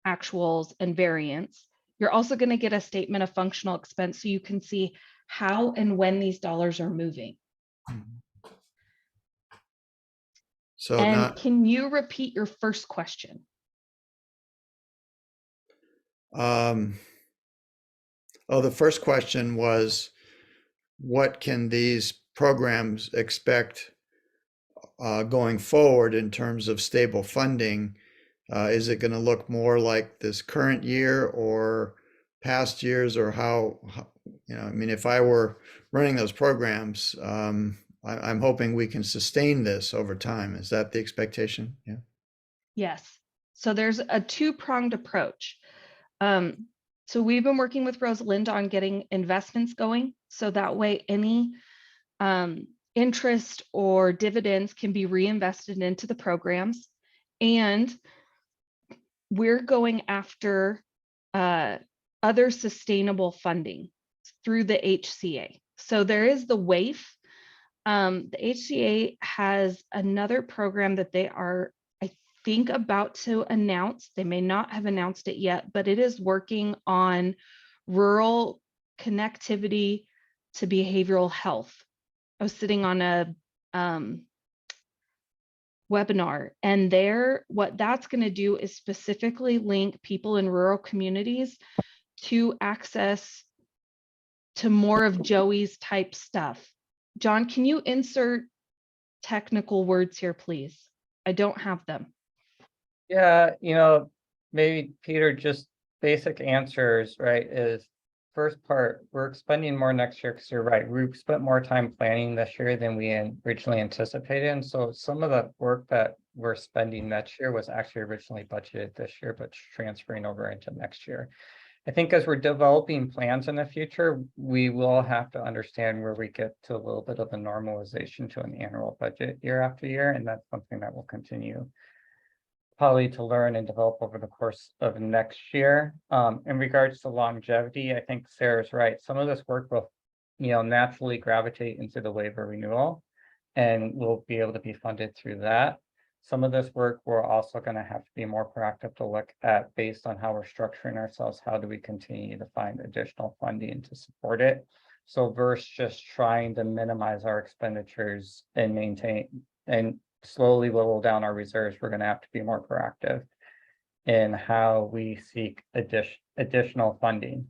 actuals, and variance. You're also going to get a statement of functional expense so you can see how and when these dollars are moving. So and can you repeat your first question? The first question was, what can these programs expect going forward in terms of stable funding? Is it going to look more like this current year or past years, or how if I were running those programs, I'm hoping we can sustain this over time. Is that the expectation? Yeah. Yes. So there's a two-pronged approach. So we've been working with Rosalind on getting investments going, so that way any interest or dividends can be reinvested into the programs. And we're going after other sustainable funding through the HCA. So there is the WAIF. The HCA has another program that they are, I think, about to announce. They may not have announced it yet, but it is working on rural connectivity to behavioral health. I was sitting on a webinar, and what that's going to do is specifically link people in rural communities to access to more of Joey's type stuff. John, can you insert technical words here, please? I don't have them. Yeah, maybe Peter, just basic answers, right? Is first part, we're spending more next year because you're right. We've spent more time planning this year than we originally anticipated. And so some of the work that we're spending next year was actually originally budgeted this year, but transferring over into next year. I think as we're developing plans in the future, we will have to understand where we get to a little bit of a normalization to an annual budget year after year. And that's something that will continue probably to learn and develop over the course of next year. In regards to longevity, I think Sarah's right. Some of this work will, naturally gravitate into the waiver renewal, and we'll be able to be funded through that. Some of this work we're also going to have to be more proactive to look at based on how we're structuring ourselves. How do we continue to find additional funding to support it? So versus just trying to minimize our expenditures and maintain and slowly whittle down our reserves, we're going to have to be more proactive in how we seek additional funding.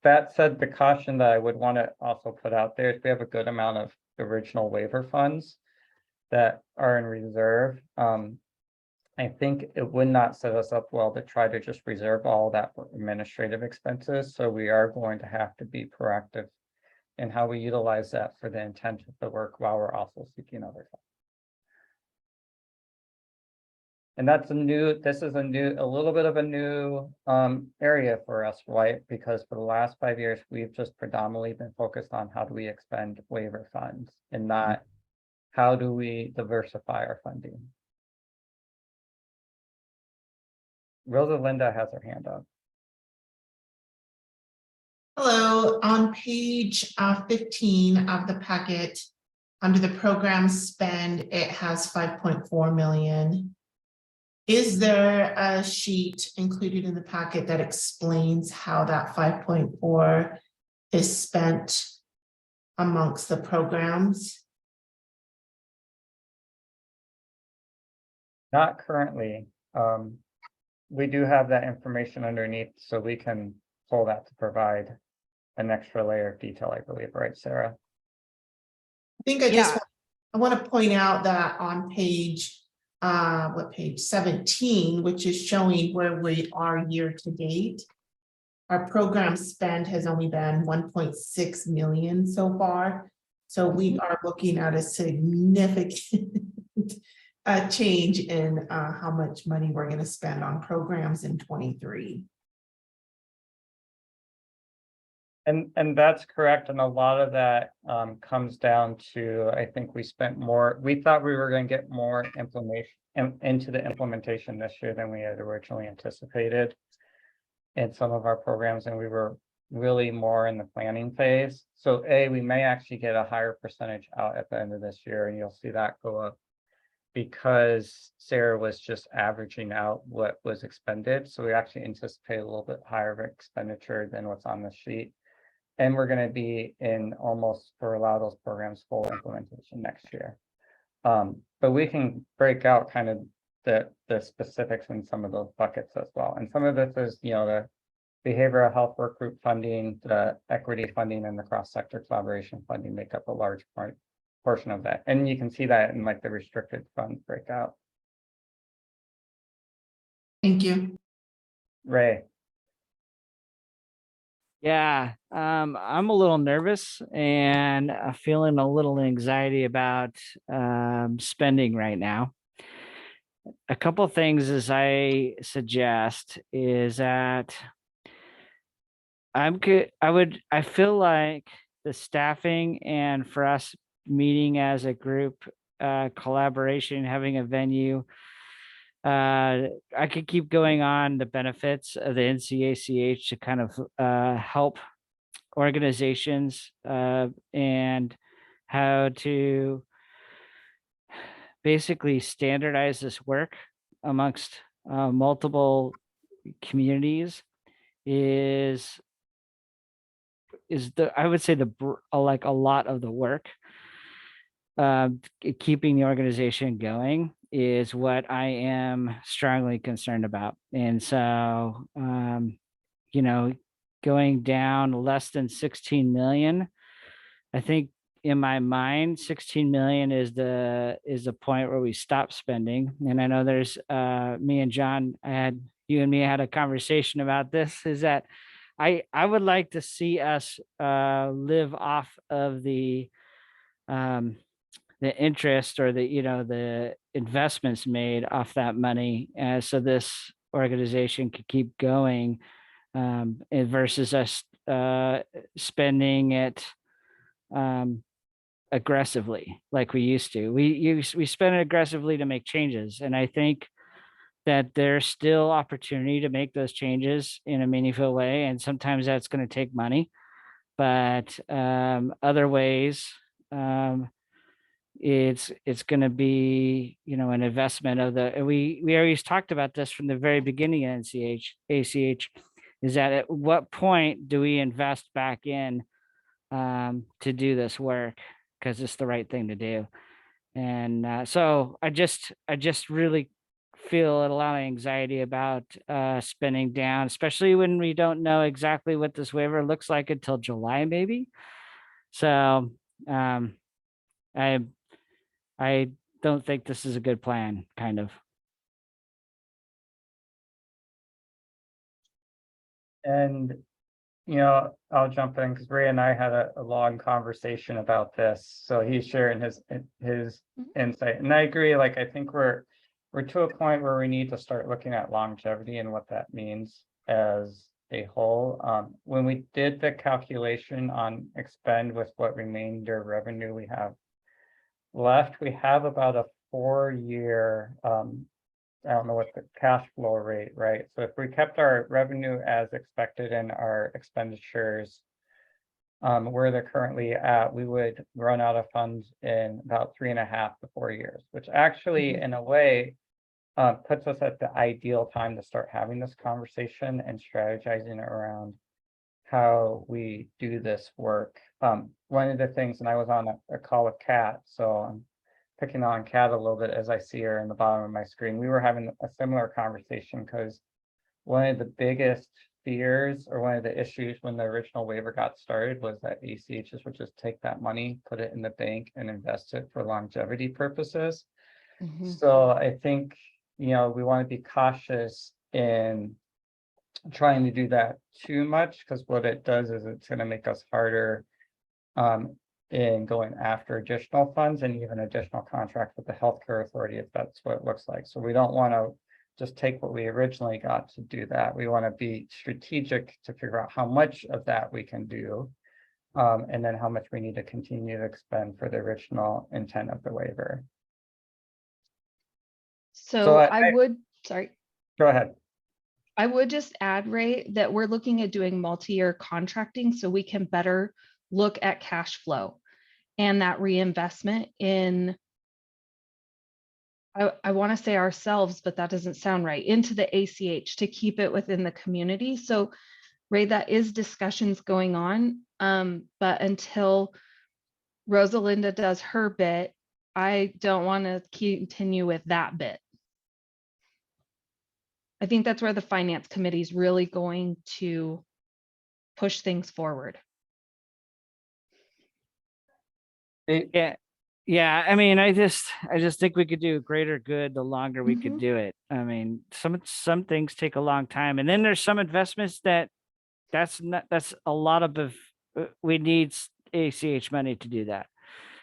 That said, the caution that I would want to also put out there is we have a good amount of original waiver funds that are in reserve. I think it would not set us up well to try to just reserve all that for administrative expenses. So we are going to have to be proactive in how we utilize that for the intent of the work while we're also seeking other funds. And that's this is a little bit of a new area for us, right? Because for the last 5 years, we've just predominantly been focused on how do we expend waiver funds and not how do we diversify our funding. Rosalinda has her hand up. Hello, on page 15 of the packet, under the program spend, it has 5.4 million. Is there a sheet included in the packet that explains how that 5.4 is spent amongst the programs? Not currently. We do have that information underneath, so we can pull that to provide an extra layer of detail, I believe, right, Sarah? I think I want to point out that on page, page 17, which is showing where we are year to date, our program spend has only been 1.6 million so far. So we are looking at a significant change in how much money we're going to spend on programs in 23. And that's correct. And a lot of that comes down to, I think we spent more, we thought we were going to get more into the implementation this year than we had originally anticipated in some of our programs. And we were really more in the planning phase. So we may actually get a higher percentage out at the end of this year, and you'll see that go up because Sarah was just averaging out what was expended. So we actually anticipate a little bit higher of expenditure than what's on the sheet. And we're going to be in almost, for a lot of those programs, full implementation next year. But we can break out kind of the specifics in some of those buckets as well. And some of this is, the behavioral health work group funding, the equity funding, and the cross-sector collaboration funding make up a large portion of that. And you can see that in like the restricted funds breakout. Thank you. Ray. Yeah, I'm a little nervous and feeling a little anxiety about spending right now. A couple of things as I suggest is that I feel like the staffing and for us meeting as a group, collaboration, having a venue, I could keep going on the benefits of the NCACH to kind of help organizations and how to basically standardize this work amongst multiple communities is I would say like a lot of the work. Keeping the organization going is what I am strongly concerned about. And so, going down less than 16 million, I think in my mind, 16 million is the point where we stop spending. And I know there's me and John, you and me had a conversation about this, is that I would like to see us live off of the interest or the investments made off that money, so this organization could keep going, versus us spending it aggressively like we used to. We spend it aggressively to make changes, and I think that there's still opportunity to make those changes in a meaningful way, and sometimes that's going to take money, but other ways it's going to be an investment of we always talked about this from the very beginning of ACH, is that at what point do we invest back in to do this work because it's the right thing to do. And so I just really feel a lot of anxiety about spending down, especially when we don't know exactly what this waiver looks like until July, maybe. So I don't think this is a good plan, kind of. And, I'll jump in because Ray and I had a long conversation about this. So he's sharing his insight. And I agree, like, I think we're we're to a point where we need to start looking at longevity and what that means as a whole. When we did the calculation on expend with what remainder revenue we have left, we have about a 4-year, I don't know what the cash flow rate, right? So if we kept our revenue as expected and our expenditures where they're currently at, we would run out of funds in about 3.5 to 4 years, which actually, in a way, puts us at the ideal time to start having this conversation and strategizing around how we do this work. One of the things, and I was on a call with Kat, so I'm picking on Kat a little bit as I see her in the bottom of my screen. We were having a similar conversation because one of the biggest fears or one of the issues when the original waiver got started was that ACHs would just take that money, put it in the bank and invest it for longevity purposes. So I think, you know, we want to be cautious in trying to do that too much, because what it does is it's going to make us harder in going after additional funds and even additional contracts with the healthcare authority, if that's what it looks like. So we don't want to just take what we originally got to do that. We want to be strategic to figure out how much of that we can do, and then how much we need to continue to expend for the original intent of the waiver. So I- I would, sorry, Go ahead. I would just add, Ray, that we're looking at doing multi-year contracting so we can better look at cash flow and that reinvestment in, I want to say ourselves, but that doesn't sound right, into the ACH to keep it within the community. So Ray, that is discussions going on, but until Rosalinda does her bit, I don't want to continue with that bit. I think that's where the finance committee is really going to push things forward. Yeah. I mean, I just think we could do greater good the longer we could do it. I mean, some things take a long time, and then there's some investments that's a lot of we need ACH money to do that,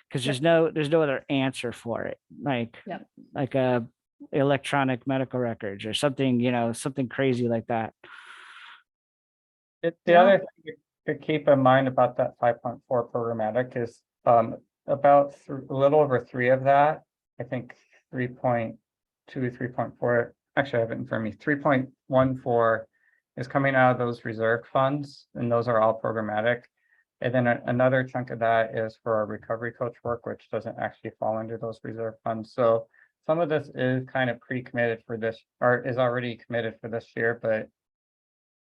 because there's no other answer for it, like a electronic medical records or something, you know, something crazy like that. The other thing to keep in mind about that 5.4 programmatic is about a little over 3 of that, I think 3.2, 3.4, actually I have it in front of me, 3.14 is coming out of those reserve funds, and those are all programmatic. And then another chunk of that is for our recovery coach work, which doesn't actually fall under those reserve funds. So some of this is kind of pre-committed for this, or is already committed for this year, but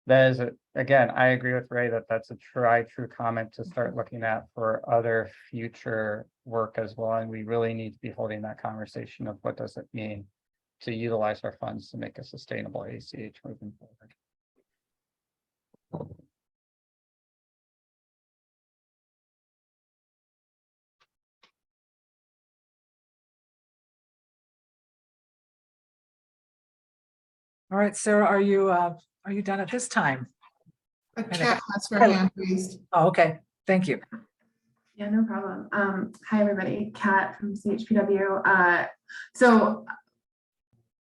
that is, again, I agree with Ray that that's a true comment to start looking at for other future work as well. And we really need to be holding that conversation of what does it mean to utilize our funds to make a sustainable ACH moving forward. All right, Sarah, are you done at this time? A Kat has her hand raised. Oh, okay, thank you. Yeah, no problem. Hi, everybody. Kat from CHPW. So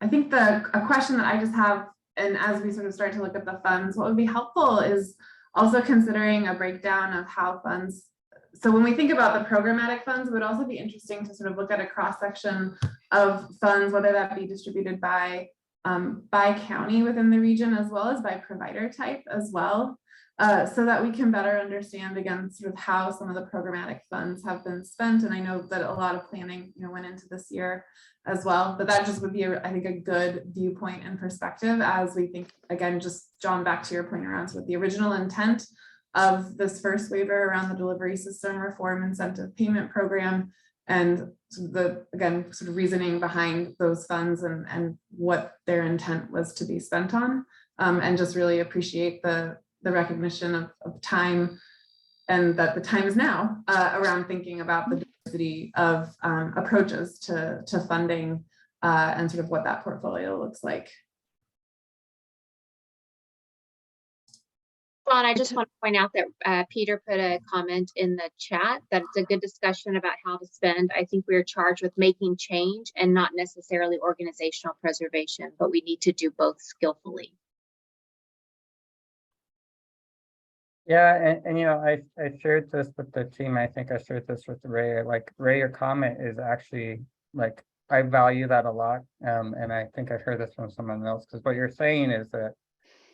I think a question that I just have, and as we sort of start to look at the funds, what would be helpful is also considering a breakdown of how funds. So when we think about the programmatic funds, it would also be interesting to sort of look at a cross section of funds, whether that be distributed by county within the region, as well as by provider type as well, so that we can better understand, again, sort of how some of the programmatic funds have been spent. And I know that a lot of planning, you know, went into this year as well, but that just would be, I think, a good viewpoint and perspective as we think, again, just John, back to your point around sort of the original intent of this first waiver around the delivery system reform incentive payment program, and the, again, sort of reasoning behind those funds and what their intent was to be spent on, and just really appreciate the recognition of time, and that the time is now around thinking about the diversity of approaches to funding and sort of what that portfolio looks like. Ron, I just want to point out that Peter put a comment in the chat that it's a good discussion about how to spend. I think we are charged with making change and not necessarily organizational preservation, but we need to do both skillfully. Yeah, and you know, I shared this with the team. I think I shared this with Ray. Like Ray, your comment is actually like, I value that a lot. And I think I've heard this from someone else, because what you're saying is that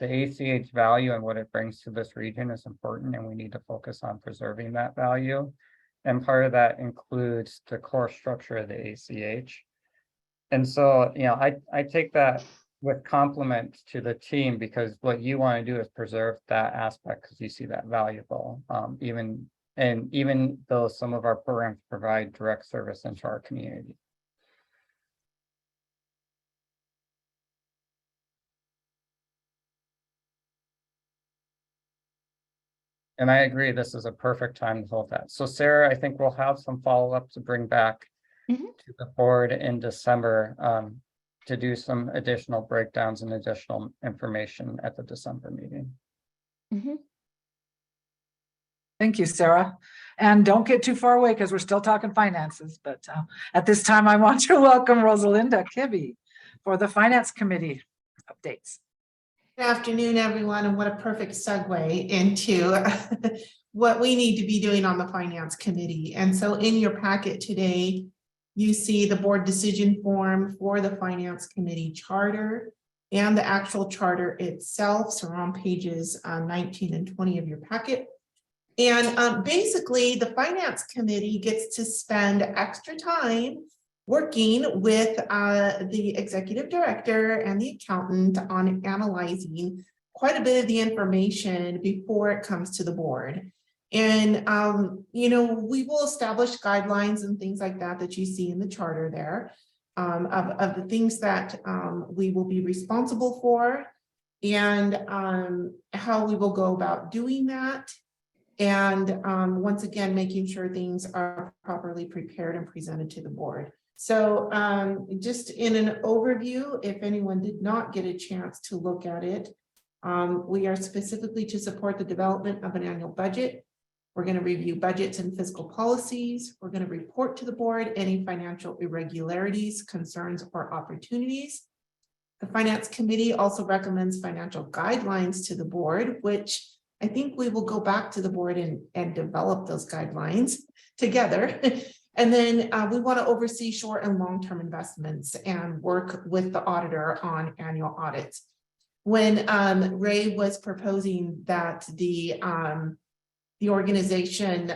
the ACH value and what it brings to this region is important, and we need to focus on preserving that value. And part of that includes the core structure of the ACH. And so, you know, I take that with compliments to the team, because what you want to do is preserve that aspect because you see that valuable, even though some of our programs provide direct service into our community. And I agree, this is a perfect time to hold that. So Sarah, I think we'll have some follow-up to bring back to the board in December to do some additional breakdowns and additional information at the December meeting. Thank you, Sarah. And don't get too far away because we're still talking finances. But at this time, I want to welcome Rosalinda Kibbe for the Finance Committee updates. Good afternoon, everyone, and what a perfect segue into what we need to be doing on the Finance Committee. And so in your packet today, you see the board decision form for the Finance Committee charter and the actual charter itself. So we're on pages 19 and 20 of your packet. And basically, the Finance Committee gets to spend extra time working with the executive director and the accountant on analyzing quite a bit of the information before it comes to the board. And, you know, we will establish guidelines and things like that that you see in the charter there of the things that we will be responsible for and how we will go about doing that. And once again, making sure things are properly prepared and presented to the board. So just in an overview, if anyone did not get a chance to look at it, we are specifically to support the development of an annual budget. We're going to review budgets and fiscal policies. We're going to report to the board any financial irregularities, concerns, or opportunities. The Finance Committee also recommends financial guidelines to the board, which I think we will go back to the board and develop those guidelines together. And then we want to oversee short and long-term investments and work with the auditor on annual audits. When Ray was proposing that the organization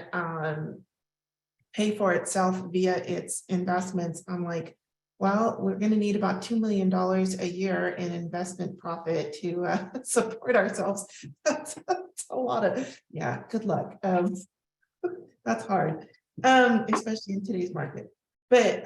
pay for itself via its investments, I'm like, well, we're going to need about $2 million a year in investment profit to support ourselves. That's a lot of, yeah, good luck. That's hard, especially in today's market. But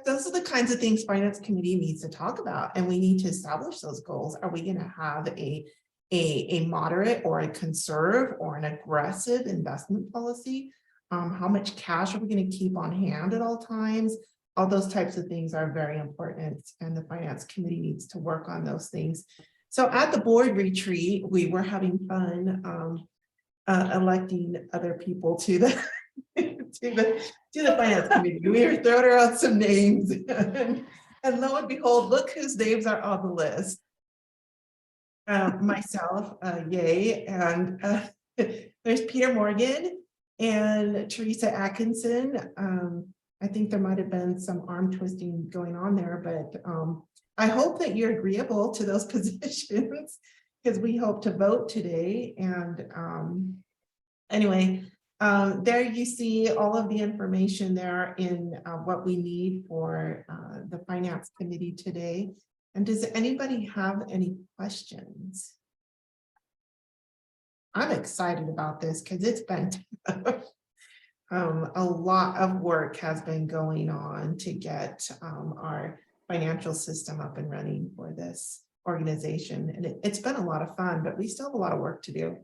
those are the kinds of things Finance Committee needs to talk about, and we need to establish those goals. Are we going to have a moderate or a conserve or an aggressive investment policy? How much cash are we going to keep on hand at all times? All those types of things are very important, and the Finance Committee needs to work on those things. So at the board retreat, we were having fun electing other people to the to the Finance Committee. We were throwing around some names, and lo and behold, look whose names are on the list. Myself, yay, and there's Peter Morgan and Teresa Atkinson. I think there might have been some arm twisting going on there, but I hope that you're agreeable to those positions because we hope to vote today. And anyway, there you see all of the information there in what we need for the Finance Committee today. And does anybody have any questions? I'm excited about this because it's been a lot of work has been going on to get our financial system up and running for this organization. And it's been a lot of fun, but we still have a lot of work to do.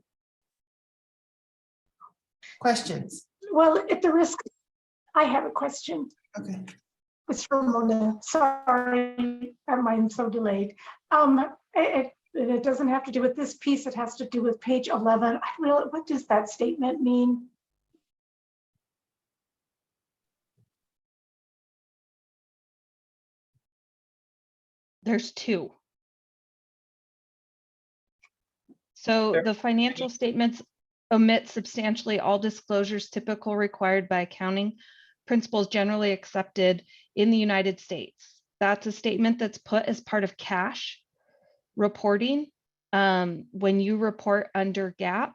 Questions? Well, at the risk, I have a question. Okay. It's from Mona. Sorry, mine's so delayed. it doesn't have to do with this piece, it has to do with page 11. What does that statement mean? There's two. So the financial statements omit substantially all disclosures typical required by accounting principles generally accepted in the United States. That's a statement that's put as part of cash reporting. When you report under GAAP,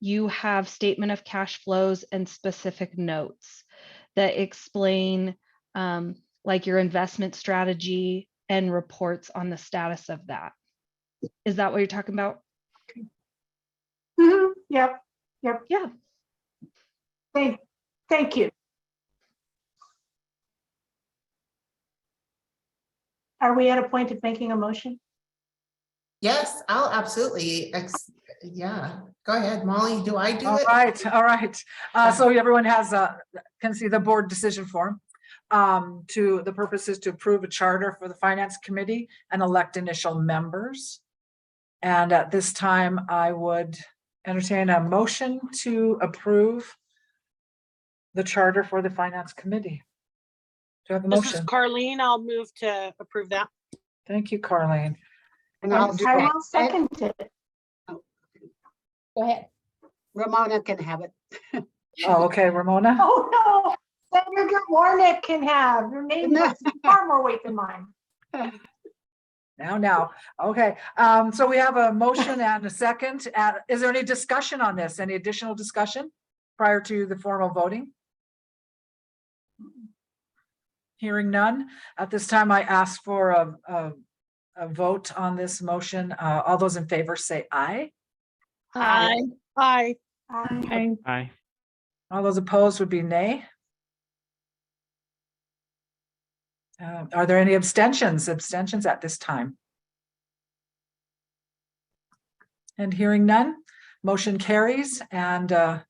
you have statement of cash flows and specific notes that explain like your investment strategy and reports on the status of that. Is that what you're talking about? Mhm. Yep. Yeah. Thank you. Are we at a point of making a motion? Yes, I'll absolutely. Yeah, go ahead, Molly. Do I do it? All right. So everyone has can see the board decision form. To the purpose is to approve a charter for the finance committee and elect initial members. And at this time, I would entertain a motion to approve the charter for the finance committee. Do I have a This is motion? Carlene. I'll move to approve that. Thank you, Carlene. And I I'll will second it. Go ahead. Ramona can have it. Oh, okay, Ramona. Oh, no. Senator Warnick can have. Your name has far more weight than mine. Now, okay. So we have a motion and a second. Is there any discussion on this? Any additional discussion prior to the formal voting? Hearing none. At this time, I ask for a vote on this motion. All those in favor say aye. Aye. Aye. Aye. All those opposed would be nay. Are there any abstentions at this time? And hearing none, motion carries and the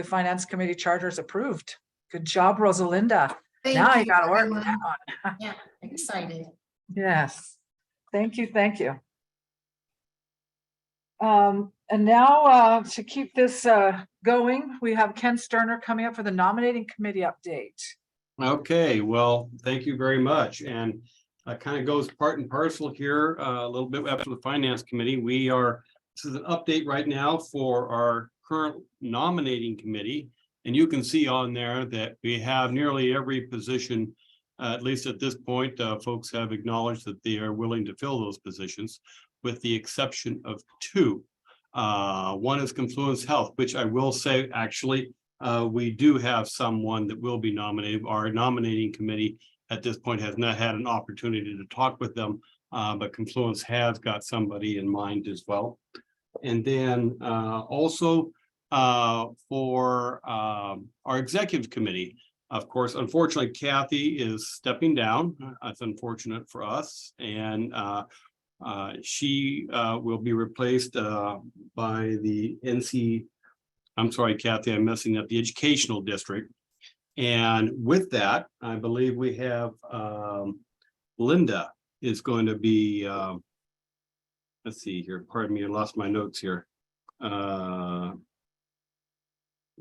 finance committee charter is approved. Good job, Rosalinda. Now you gotta work everyone. that one. Yeah, excited. Yes, thank you, thank you. And now to keep this going, we have Ken Sterner coming up for the nominating committee update. Okay, well, thank you very much. And kind of goes part and parcel here a little bit after the finance committee. This is an update right now for our current nominating committee. And you can see on there that we have nearly every position, at least at this point, folks have acknowledged that they are willing to fill those positions with the exception of two. One is Confluence Health, which I will say, actually, we do have someone that will be nominated. Our nominating committee at this point has not had an opportunity to talk with them, but Confluence has got somebody in mind as well. And then also for our executive committee, of course, unfortunately, Kathy is stepping down. That's unfortunate for us. And she will be replaced by the I'm sorry, Kathy, I'm messing up, the educational district. And with that, I believe we have Linda is going to be, let's see here, pardon me, I lost my notes here.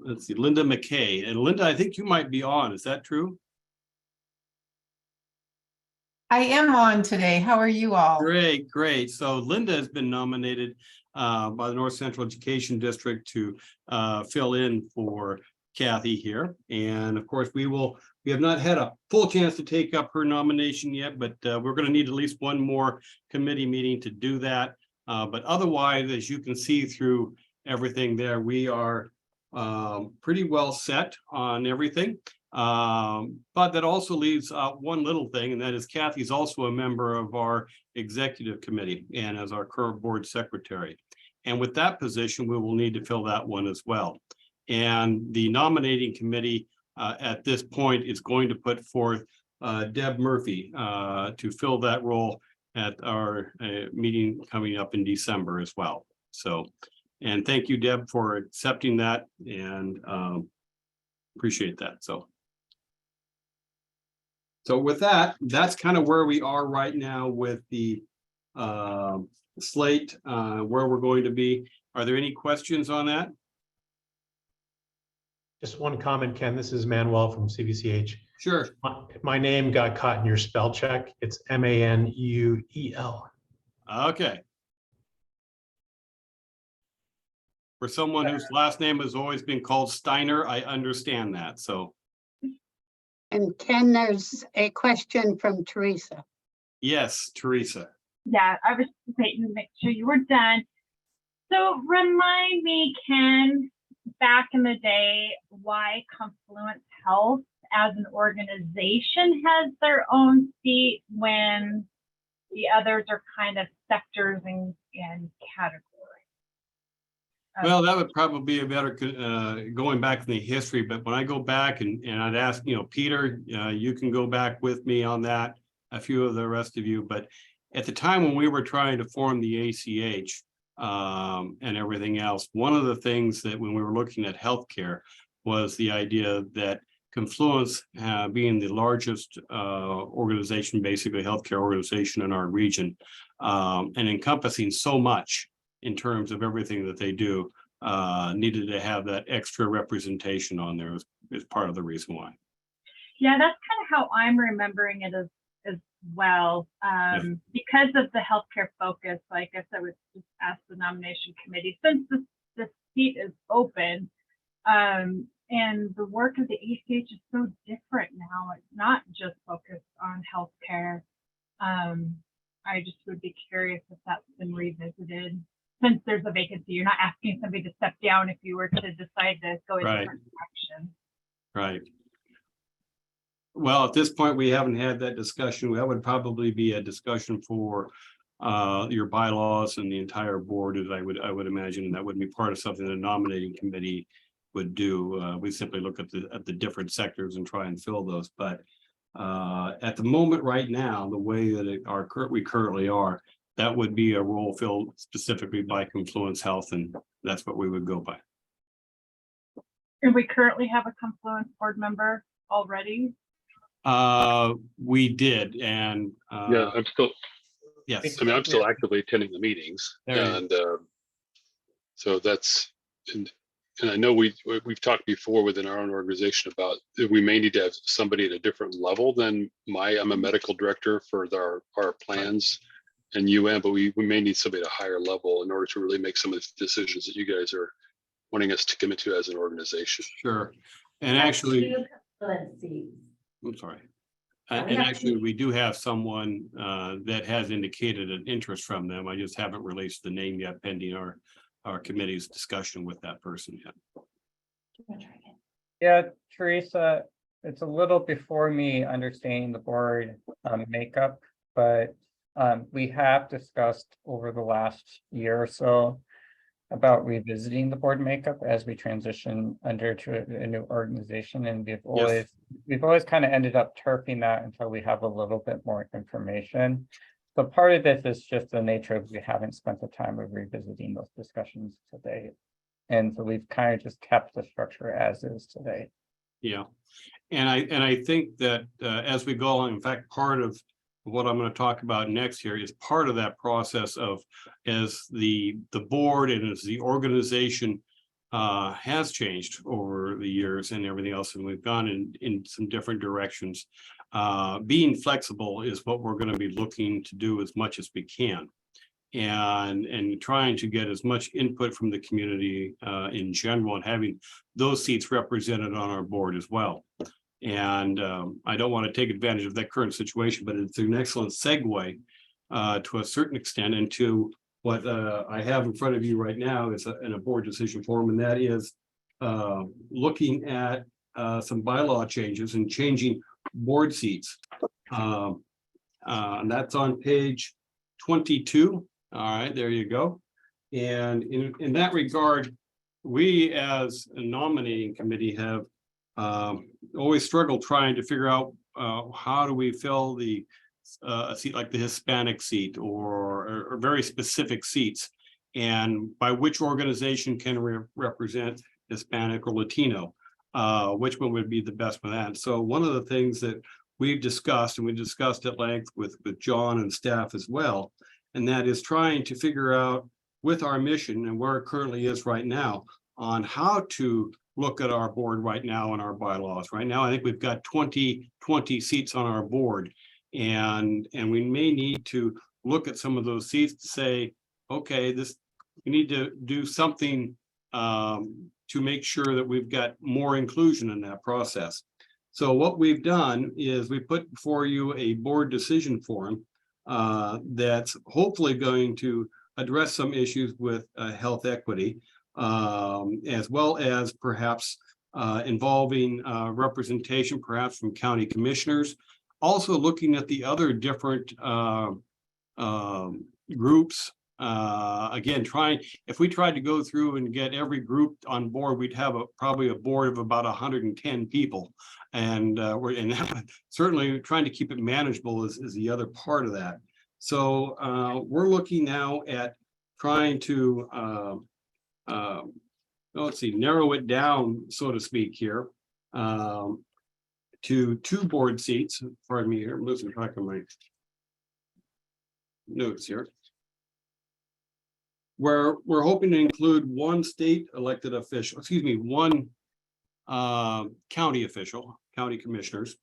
Let's see, Linda McKay. And Linda, I think you might be on, is that true? I am on today. How are you all? Great, great. So Linda has been nominated by the North Central Education District to fill in for Kathy here. And of course, we have not had a full chance to take up her nomination yet, but we're going to need at least one more committee meeting to do that. But otherwise, as you can see through everything there, we are pretty well set on everything. But that also leaves one little thing, and that is Kathy's also a member of our executive committee and as our current board secretary. And with that position, we will need to fill that one as well. And the nominating committee at this point is going to put forth Deb Murphy to fill that role at our meeting coming up in December as well. So, and thank you, Deb, for accepting that, and appreciate that. So with that, that's kind of where we are right now with the slate, where we're going to be. Are there any questions on that? Just one comment, Ken. This is Manuel from CVCH. Sure. My name got caught in your spell check. It's Manuel. Okay. For someone whose last name has always been called Steiner, I understand that, so. And Ken, there's a question from Teresa. Yes, Teresa. Yeah, I was just waiting to make sure you were done. So remind me, Ken, back in the day, why Confluence Health as an organization has their own seat when the others are kind of sectors and categories. Well, that would probably be a better, going back in the history, but when I go back and I'd ask, Peter, you can go back with me on that, a few of the rest of you, but at the time when we were trying to form the ACH and everything else, one of the things that when we were looking at healthcare was the idea that Confluence, being the largest organization, basically healthcare organization in our region, and encompassing so much in terms of everything that they do, needed to have that extra representation on there is part of the reason why. Yeah, that's kind of how I'm remembering it as well. Because of the healthcare focus, I guess I would just ask the nomination committee, since the seat is open, and the work of the ACH is so different now. It's not just focused on healthcare. I just would be curious if that's been revisited. Since there's a vacancy, you're not asking somebody to step down if you were to decide to go in a different direction. Right. Well, at this point, we haven't had that discussion. That would probably be a discussion for your bylaws and the entire board, as I would imagine, and that would be part of something the nominating committee would do. We simply look at the different sectors and try and fill those. But at the moment, right now, the way that we currently are, that would be a role filled specifically by Confluence Health, and that's what we would go by. And we currently have a Confluence board member already. We did, and yeah, I'm still. Yes, I mean, I'm still actively attending the meetings, and so that's and I know we've talked before within our own organization about that we may need to have somebody at a different level than I'm a medical director for our plans and UN, but we may need somebody at a higher level in order to really make some of the decisions that you guys are wanting us to commit to as an organization. Sure. And actually, I'm sorry. And actually, we do have someone that has indicated an interest from them. I just haven't released the name yet, pending our committee's discussion with that person yet. Yeah, Teresa, it's a little before me understanding the board makeup, but we have discussed over the last year or so about revisiting the board makeup as we transition under to a new organization, and we've always kind of ended up turfing that until we have a little bit more information. So part of this is just the nature of we haven't spent the time of revisiting those discussions today, and so we've kind of just kept the structure as is today. Yeah, and I think that as we go along, in fact, part of what I'm going to talk about next here is part of that process of as the board and as the organization has changed over the years and everything else, and we've gone in some different directions. Being flexible is what we're going to be looking to do as much as we can, and trying to get as much input from the community in general, and having those seats represented on our board as well. And I don't want to take advantage of that current situation, but it's an excellent segue to a certain extent into what I have in front of you right now is in a board decision form, and that is looking at some bylaw changes and changing board seats. And that's on page 22. All right, there you go. And in that regard, we as a nominating committee have always struggled trying to figure out how do we fill a seat like the Hispanic seat or very specific seats, and by which organization can represent Hispanic or Latino, which one would be the best for that. So one of the things that we've discussed, and we discussed at length with John and staff as well, And that is trying to figure out with our mission and where it currently is right now on how to look at our board right now and our bylaws. Right now, I think we've got 20 seats on our board. And we may need to look at some of those seats to say, okay, we need to do something to make sure that we've got more inclusion in that process. So what we've done is we put before you a board decision form that's hopefully going to address some issues with health equity, as well as perhaps involving representation perhaps from county commissioners. Also looking at the other different groups. Again, if we tried to go through and get every group on board, we'd have probably a board of about 110 people. And certainly trying to keep it manageable is the other part of that. So we're looking now at trying to, let's see, narrow it down, so to speak here, to 2 board seats. Pardon me here, I'm losing track of my notes here. Where we're hoping to include 1 state elected official, one county official, county commissioners.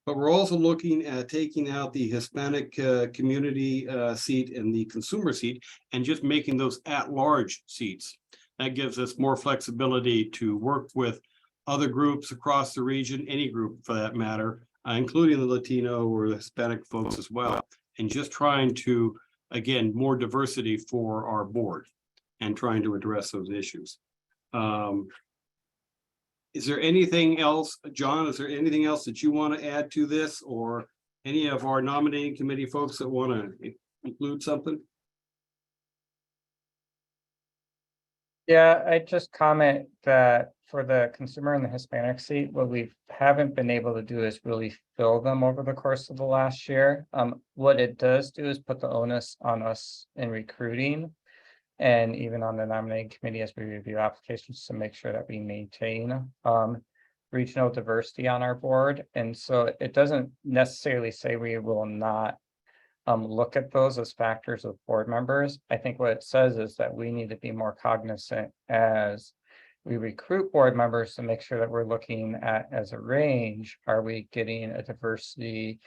But we're also looking at taking out the Hispanic community seat and the consumer seat and just making those at-large seats. That gives us more flexibility to work with other groups across the region, any group for that matter, including the Latino or the Hispanic folks as well. And just trying to, again, more diversity for our board and trying to address those issues. Is there anything else, John, is there anything else that you want to add to this, or any of our nominating committee folks that want to include something? Yeah, I just comment that for the consumer and the Hispanic seat, what we haven't been able to do is really fill them over the course of the last year. What it does do is put the onus on us in recruiting and even on the nominating committee as we review applications to make sure that we maintain regional diversity on our board. And so it doesn't necessarily say we will not look at those as factors of board members. I think what it says is that we need to be more cognizant as we recruit board members to make sure that we're looking at as a range, are we getting a diversity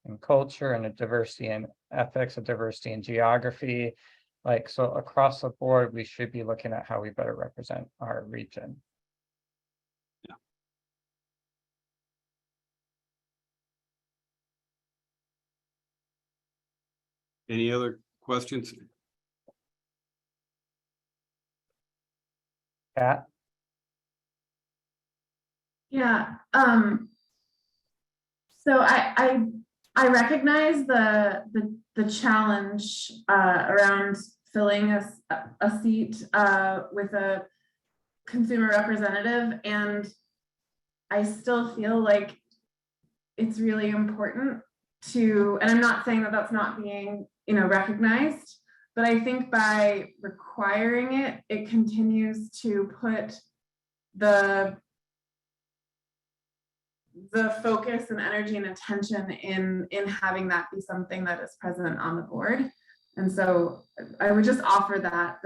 in culture and a diversity in ethics, a diversity in geography? Like, so across the board, we should be looking at how we better represent our region. Yeah. Any other questions? Pat? Yeah, so I recognize the challenge around filling a seat with a consumer representative, and I still feel like it's really important to, and I'm not saying that that's not being, recognized, but I think by requiring it, it continues to put the focus and energy and attention in having that be something that is present on the board. And so I would just offer that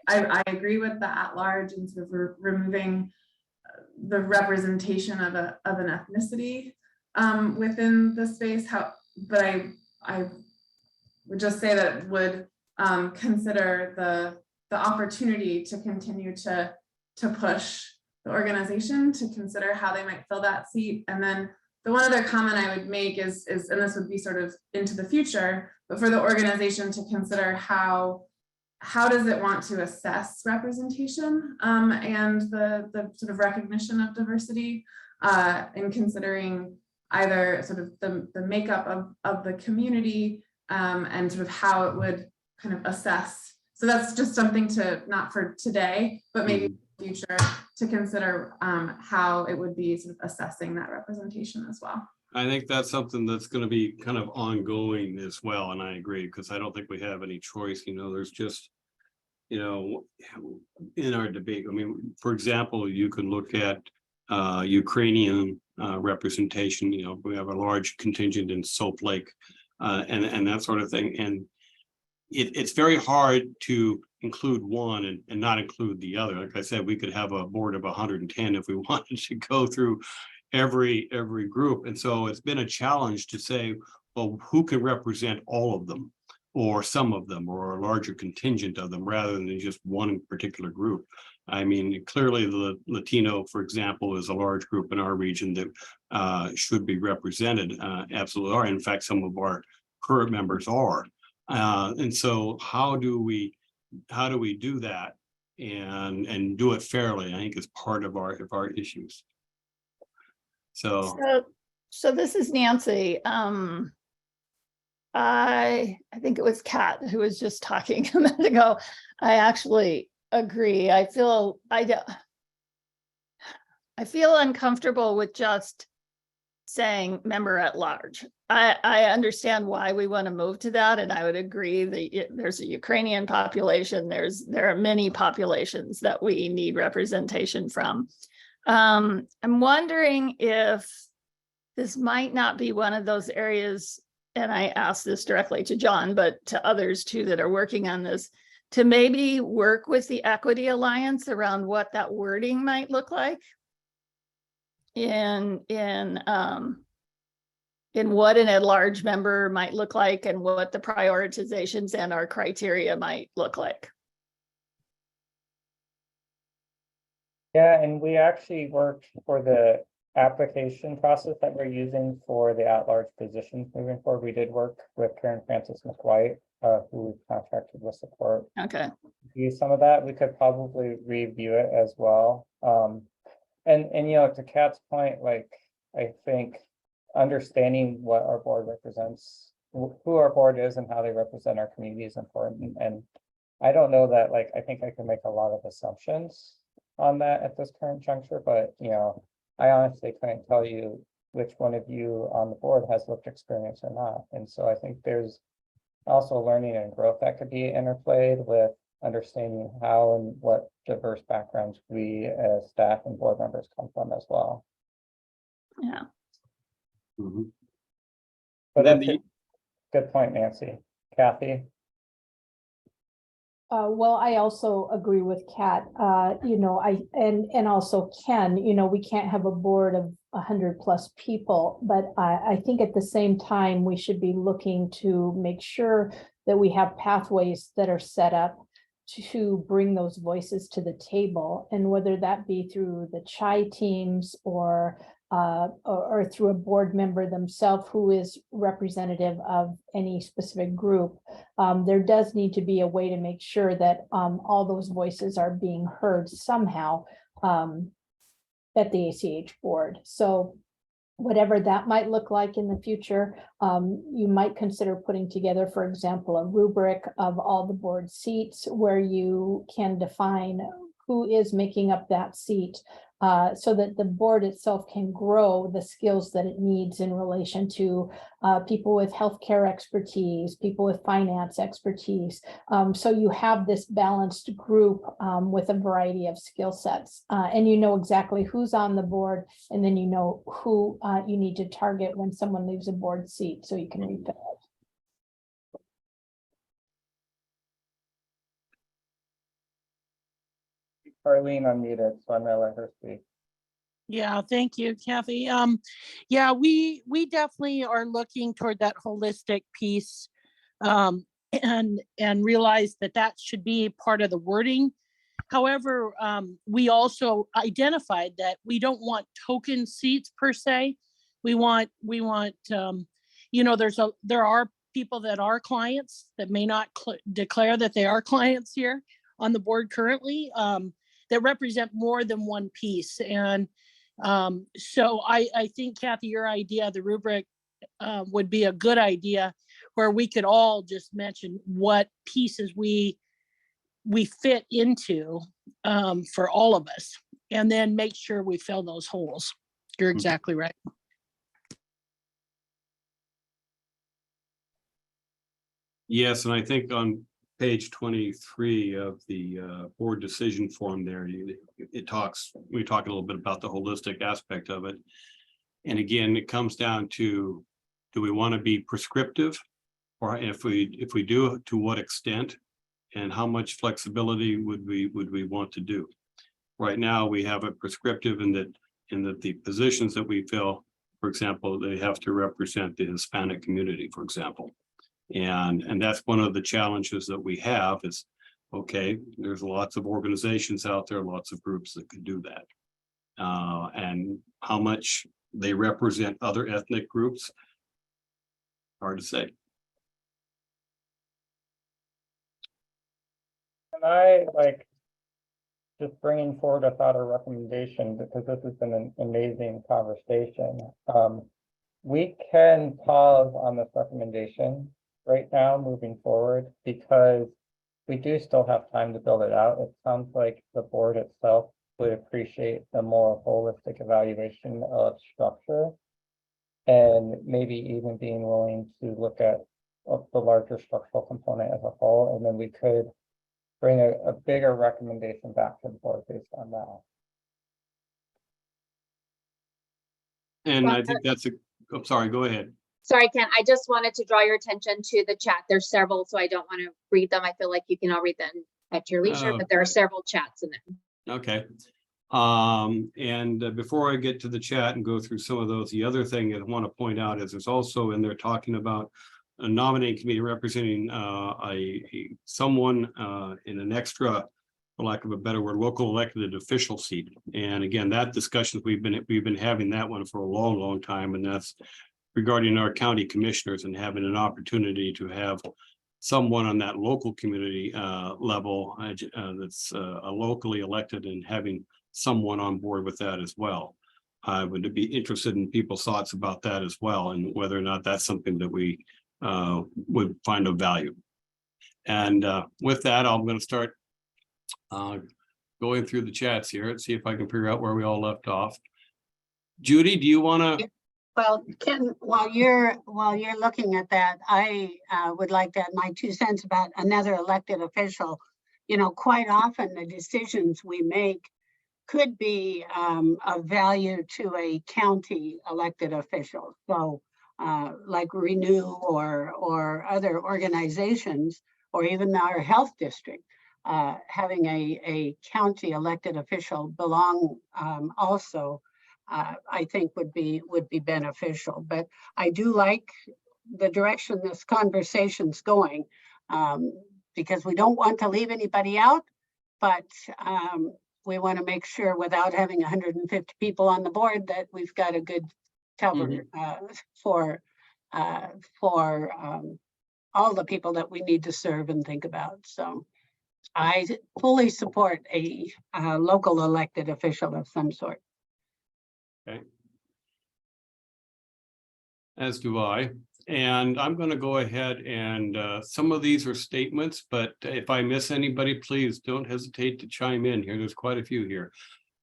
I agree with the at-large and sort of removing the representation of an ethnicity within the space. But I would just say that would consider the opportunity to continue to push the organization to consider how they might fill that seat. And then the one other comment I would make is, and this would be sort of into the future, but for the organization to consider how does it want to assess representation and the sort of recognition of diversity in considering either sort of the makeup of the community and sort of how it would kind of assess. So that's just something to, not for today, but maybe in the future, to consider how it would be sort of assessing that representation as well. I think that's something that's going to be kind of ongoing as well. And I agree, because I don't think we have any choice. There's just, in our debate, I mean, for example, you can look at Ukrainian representation. We have a large contingent in Salt Lake and that sort of thing. And it's very hard to include one and not include the other. Like I said, we could have a board of 110 if we wanted to go through every group. And so it's been a challenge to say, well, who can represent all of them or some of them or a larger contingent of them rather than just one particular group. I mean, clearly the Latino, for example, is a large group in our region that should be represented, absolutely are. In fact, some of our current members are. And so how do we do that and do it fairly? I think is part of our issues. So this is Nancy. I think it was Kat who was just talking a minute ago. I actually agree. I feel uncomfortable with just saying member at large. I understand why we want to move to that, and I would agree that there's a Ukrainian population. There are many populations that we need representation from. I'm wondering if this might not be one of those areas, and I asked this directly to John, but to others too that are working on this, to maybe work with the Equity Alliance around what that wording might look like in what an at-large member might look like and what the prioritizations and our criteria might look like. Yeah, and we actually worked for the application process that we're using for the at-large positions moving forward. We did work with Karen Francis McWhite, who we contracted with support. Okay. Use some of that. We could probably review it as well. And you know, to Kat's point, like I think understanding what our board represents, who our board is and how they represent our community is important. And I don't know that, like, I think I can make a lot of assumptions on that at this current juncture, but you know, I honestly couldn't tell you which one of you on the board has lived experience or not. And so I think there's also learning and growth that could be interplayed with understanding how and what diverse backgrounds we as staff and board members come from as well. Yeah. Mm-hmm. But that's a good point, Nancy. Kathy? Well, I also agree with Kat, you know, and also Ken, you know, we can't have a board of 100+ people, but I think at the same time, we should be looking to make sure that we have pathways that are set up to bring those voices to the table, and whether that be through the CHI teams or through a board member themselves who is representative of any specific group. There does need to be a way to make sure that all those voices are being heard somehow at the ACH board. So whatever that might look like in the future, you might consider putting together, for example, a rubric of all the board seats where you can define who is making up that seat, so that the board itself can grow the skills that it needs in relation to people with healthcare expertise, people with finance expertise. So you have this balanced group with a variety of skill sets, and you know exactly who's on the board, and then you know who you need to target when someone leaves a board seat so you can refill it. Arlene unmuted, so I'm gonna let her speak. Yeah, thank you, Kathy. Yeah, we definitely are looking toward that holistic piece, and realize that should be part of the wording. However, we also identified that we don't want token seats per se. We want you know, there are people that are clients that may not declare that they are clients here on the board currently, that represent more than one piece. And so I think, Kathy, your idea, the rubric, would be a good idea, where we could all just mention what pieces we fit into, for all of us, and then make sure we fill those holes. You're exactly right. Yes, and I think on page 23 of the board decision form there, we talk a little bit about the holistic aspect of it. And again, it comes down to, do we want to be prescriptive Or if we do, to what extent, and how much flexibility would we want to do? Right now, we have a prescriptive in that the positions that we fill, for example, they have to represent the Hispanic community, for example. And that's one of the challenges that we have is, okay, there's lots of organizations out there, lots of groups that could do that. And how much they represent other ethnic groups, hard to say. And I like just bringing forward a thought or recommendation, because this has been an amazing conversation. We can pause on this recommendation right now moving forward, because we do still have time to build it out. It sounds like the board itself would appreciate a more holistic evaluation of structure, and maybe even being willing to look at the larger structural component as a whole, and then we could bring a bigger recommendation back to the board based on that. And I think that's I'm sorry, go ahead. Sorry, Ken, I just wanted to draw your attention to the chat. There's several, so I don't want to read them. I feel like you can all read them at your leisure, but there are several chats in there. Okay. And before I get to the chat and go through some of those, the other thing I want to point out is there's also in there talking about a nominating committee representing someone in an extra, for lack of a better word, local elected official seat. And again, that discussion we've been having that one for a long time, and that's regarding our county commissioners and having an opportunity to have someone on that local community level that's locally elected, and having someone on board with that as well. I would be interested in people's thoughts about that as well, and whether or not that's something that we would find of value. And with that, I'm going to start going through the chats here and see if I can figure out where we all left off. Judy, do you want to? Well, Ken, while you're looking at that, I would like to add my 2 cents about another elected official. You know, quite often the decisions we make could be of value to a county elected official. So like Renew or other organizations, or even our health district, having a county elected official belong also, I think would be beneficial. But I do like the direction this conversation's going, because we don't want to leave anybody out, but we want to make sure, without having 150 people on the board, that we've got a good cover for all the people that we need to serve and think about. So I fully support a local elected official of some sort. Okay. As do I. And I'm going to go ahead and some of these are statements, but if I miss anybody, please don't hesitate to chime in here. There's quite a few here.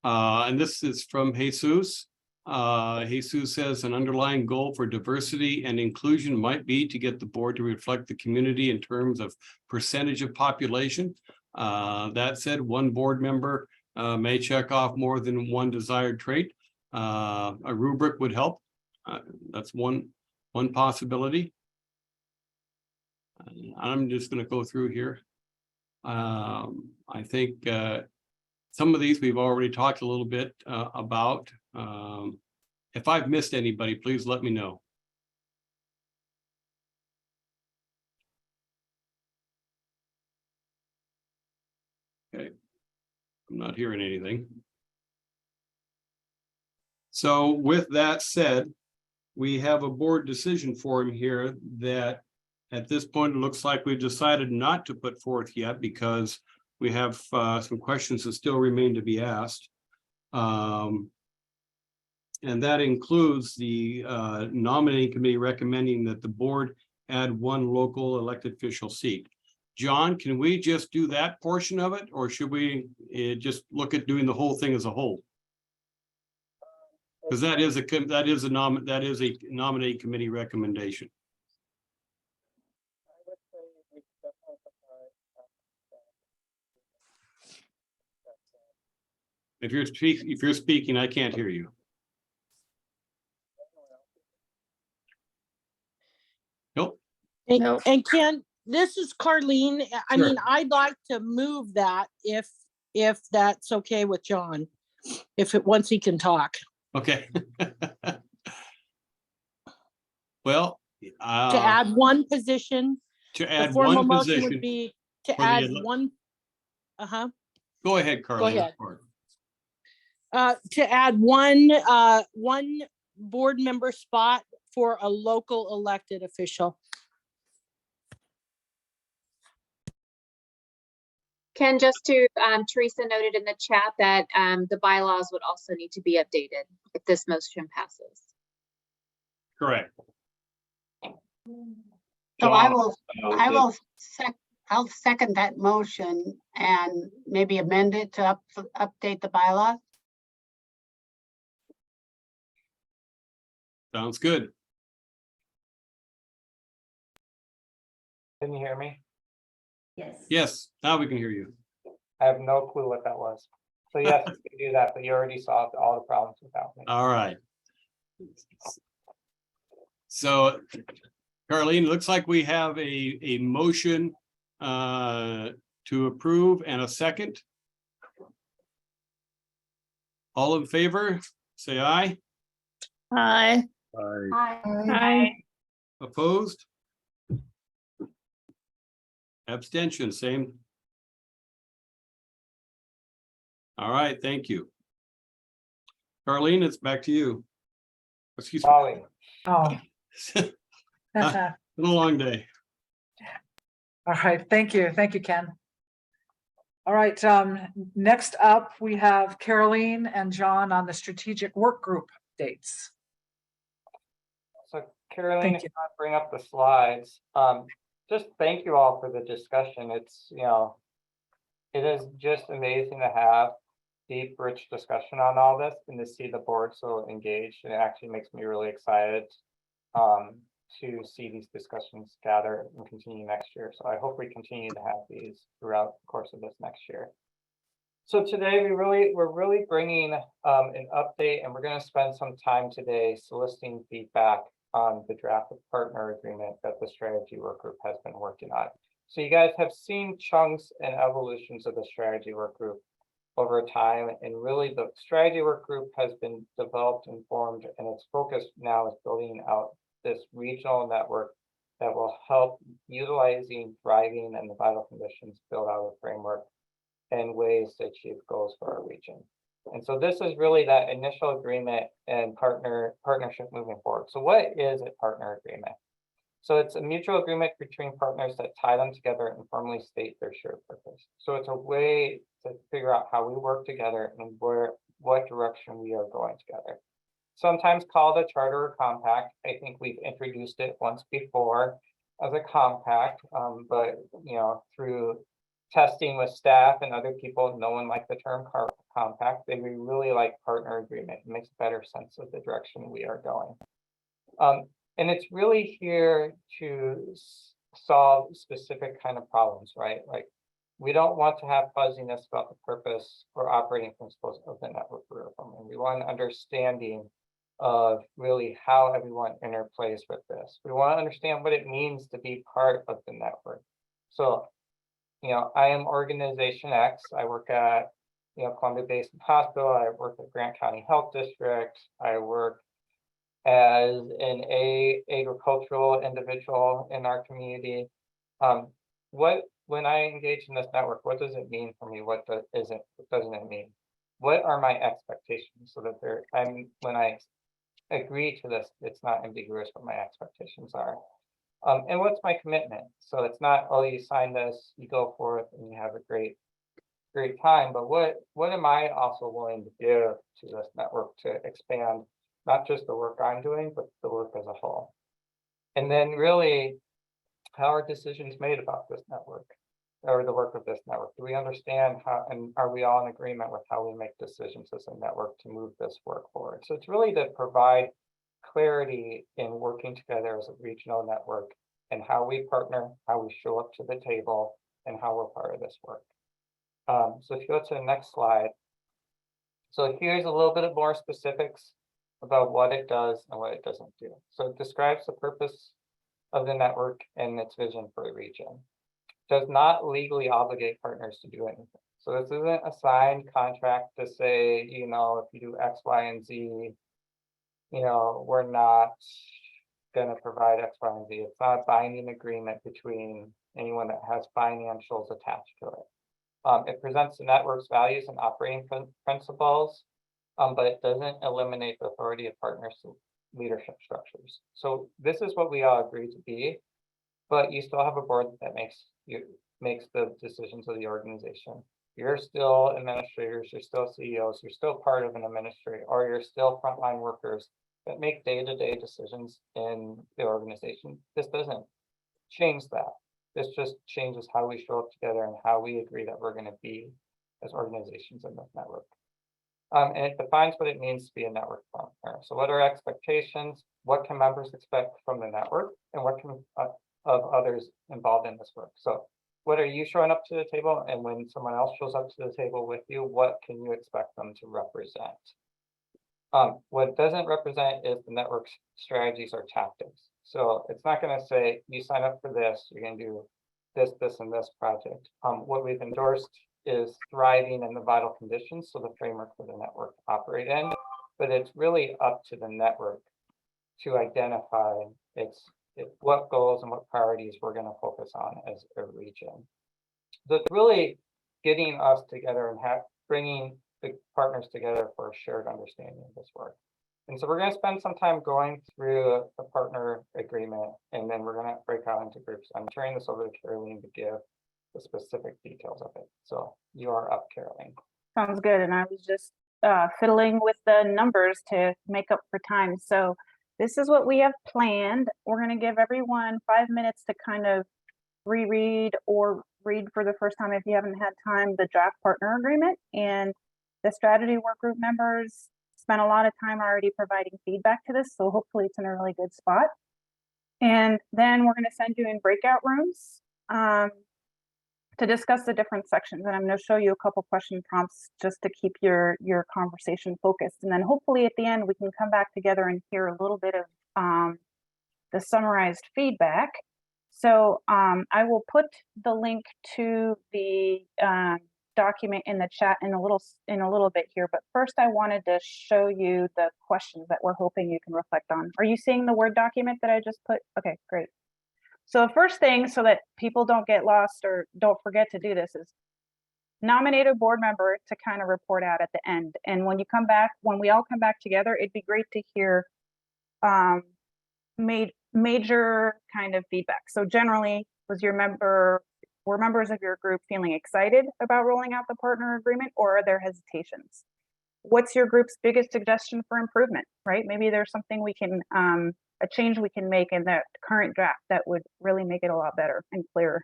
And this is from Jesus. Jesus says an underlying goal for diversity and inclusion might be to get the board to reflect the community in terms of percentage of population. That said, one board member may check off more than one desired trait. A rubric would help. That's one possibility. I'm just going to go through here. I think some of these we've already talked a little bit about. If I've missed anybody, please let me know. Okay, I'm not hearing anything. So with that said, we have a board decision form here that at this point, it looks like we've decided not to put forth yet because we have some questions that still remain to be asked. And that includes the nominating committee recommending that the board add one local elected official seat. John, can we just do that portion of it, or should we just look at doing the whole thing as a whole? Because that is a nominating committee recommendation. If you're speaking, I can't hear you. Nope. And Ken, this is Carlene. I Sure. mean, I'd like to move that if that's okay with John, once he can talk. Okay. Well, To add one position. to The add formal one motion position. would be to for the add ele- one. Uh-huh. Go ahead, Carly. ahead. To add one board member spot for a local elected official. Ken, just to, Teresa noted in the chat that the bylaws would also need to be updated if this motion passes. Correct. So I'll second that motion and maybe amend it to update the bylaws. Sounds good. Can you hear me? Yes, now we can hear you. I have no clue what that was. So yes, you can do that, but you already solved all the problems without me. All right. So, Carlene, looks like we have a motion to approve and a second. All in favor, say aye. Aye. Aye. Opposed? Abstention, same. All right, thank you. Carlene, it's back to you. Excuse me. Polly. Oh. Been a long day. All right, thank you. Thank you, Ken. All right, next up, we have Caroline and John on the strategic work group dates. So Caroline, Thank if you. you want to bring up the slides, just thank you all for the discussion. It's, it is just amazing to have deep, rich discussion on all this and to see the board so engaged. And it actually makes me really excited to see these discussions gather and continue next year. So I hope we continue to have these throughout the course of this next year. So today we're really bringing an update, and we're going to spend some time today soliciting feedback on the draft of partner agreement that the strategy work group has been working on. So you guys have seen chunks and evolutions of the strategy work group over time, and really the strategy work group has been developed and formed, and its focus now is building out this regional network that will help utilizing, thriving, and the vital conditions build out a framework and ways to achieve goals for our region. And so this is really that initial agreement and partnership moving forward. So what is a partner agreement? So it's a mutual agreement between partners that tie them together and formally state their shared purpose. So it's a way to figure out how we work together and what direction we are going together. Sometimes called a charter or compact. I think we've introduced it once before as a compact, but through testing with staff and other people, no one liked the term compact. They really like partner agreement. It makes better sense of the direction we are going. And it's really here to solve specific kind of problems, right? Like, we don't want to have fuzziness about the purpose or operating principles of the network we're forming. We want an understanding of really how everyone interplays with this. We want to understand what it means to be part of the network. So, I am Organization X. I work at, Columbia Basin Hospital. I work at Grant County Health District. I work as an agricultural individual in our community. When I engage in this network, what does it mean for me? What doesn't it mean? What are my expectations so that when I agree to this, it's not ambiguous what my expectations are. And what's my commitment? So it's not, oh, you sign this, you go forth and you have a great time, but what am I also willing to give to this network to expand not just the work I'm doing, but the work as a whole? And then really, how are decisions made about this network or the work of this network? Do we understand how, and are we all in agreement with how we make decisions as a network to move this work forward? So it's really to provide clarity in working together as a regional network and how we partner, how we show up to the table, and how we're part of this work. So if you go to the next slide. So here's a little bit more specifics about what it does and what it doesn't do. So it describes the purpose of the network and its vision for the region. Does not legally obligate partners to do anything. So this isn't a signed contract to say, you know, if you do X, Y, and Z, you know, we're not gonna provide X, Y, and Z. It's not a binding agreement between anyone that has financials attached to it. It presents the network's values and operating principles, but it doesn't eliminate the authority of partners' leadership structures. So this is what we all agree to be, but you still have a board that makes the decisions of the organization. You're still administrators, you're still CEOs, you're still part of an administrator, or you're still frontline workers that make day-to-day decisions in the organization. This doesn't change that. This just changes how we show up together and how we agree that we're going to be as organizations in this network. And it defines what it means to be a network partner. So what are expectations? What can members expect from the network? And what can of others involved in this work? So what are you showing up to the table? And when someone else shows up to the table with you, what can you expect them to represent? What it doesn't represent is the network's strategies or tactics. So it's not going to say, you sign up for this, you're going to do this, this, and this project. What we've endorsed is thriving in the vital conditions, so the framework for the network to operate in, but it's really up to the network to identify what goals and what priorities we're going to focus on as a region. So it's really getting us together and bringing the partners together for a shared understanding of this work. And so we're going to spend some time going through the partner agreement, and then we're going to break out into groups. I'm turning this over to Caroline to give the specific details of it. So you are up, Caroline. Sounds good. And I was just fiddling with the numbers to make up for time. So this is what we have planned. We're going to give everyone 5 minutes to kind of reread or read for the first time, if you haven't had time, the draft partner agreement. And the strategy work group members spent a lot of time already providing feedback to this, so hopefully it's in a really good spot. And then we're going to send you in breakout rooms to discuss the different sections. And I'm going to show you a couple question prompts just to keep your conversation focused. And then hopefully at the end, we can come back together and hear a little bit of the summarized feedback. So I will put the link to the document in the chat in a little bit here, but first I wanted to show you the questions that we're hoping you can reflect on. Are you seeing the Word document that I just put? Okay, great. So the first thing, so that people don't get lost or don't forget to do this, is nominate a board member to kind of report out at the end. And when you come back, when we all come back together, it'd be great to hear major kind of feedback. So generally, were members of your group feeling excited about rolling out the partner agreement, or are there hesitations? What's your group's biggest suggestion for improvement, right? Maybe there's something we can, a change we can make in the current draft that would really make it a lot better and clearer.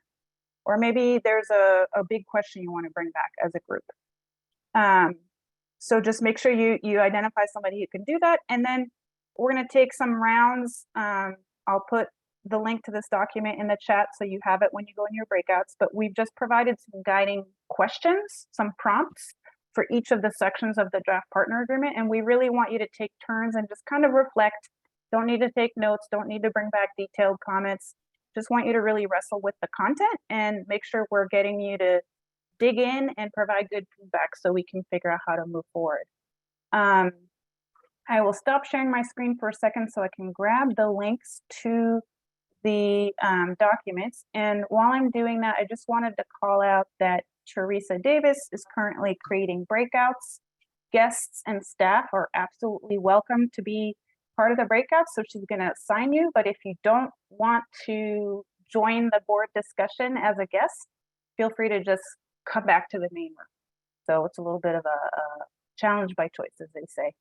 Or maybe there's a big question you want to bring back as a group. So just make sure you identify somebody who can do that. And then we're going to take some rounds. I'll put the link to this document in the chat so you have it when you go in your breakouts, but we've just provided some guiding questions, some prompts for each of the sections of the draft partner agreement. And we really want you to take turns and just kind of reflect. Don't need to take notes, don't need to bring back detailed comments. Just want you to really wrestle with the content and make sure we're getting you to dig in and provide good feedback so we can figure out how to move forward. I will stop sharing my screen for a second so I can grab the links to the documents. And while I'm doing that, I just wanted to call out that Teresa Davis is currently creating breakouts. Guests and staff are absolutely welcome to be part of the breakouts, so she's going to assign you. But if you don't want to join the board discussion as a guest, feel free to just come back to the main room. So it's a little bit of a challenge by choice, as they say.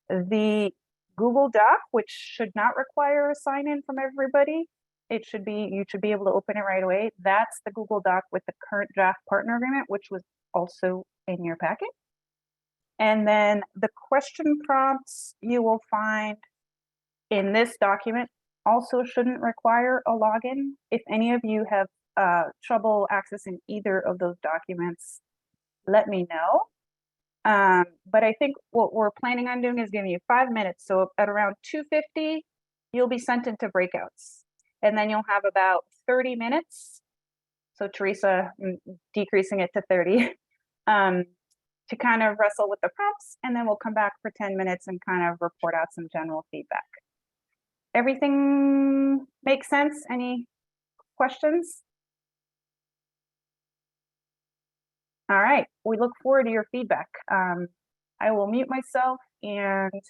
The Google Doc, which should not require a sign-in from everybody, you should be able to open it right away. That's the Google Doc with the current draft partner agreement, which was also in your packet. And then the question prompts you will find in this document also shouldn't require a login. If any of you have trouble accessing either of those documents, let me know. But I think what we're planning on doing is giving you 5 minutes. So at around 2:50, you'll be sent into breakouts. And then you'll have about 30 minutes. So Teresa, decreasing it to 30, to kind of wrestle with the prompts, and then we'll come back for 10 minutes and kind of report out some general feedback. Everything makes sense? Any questions? All right, we look forward to your feedback. I will mute myself and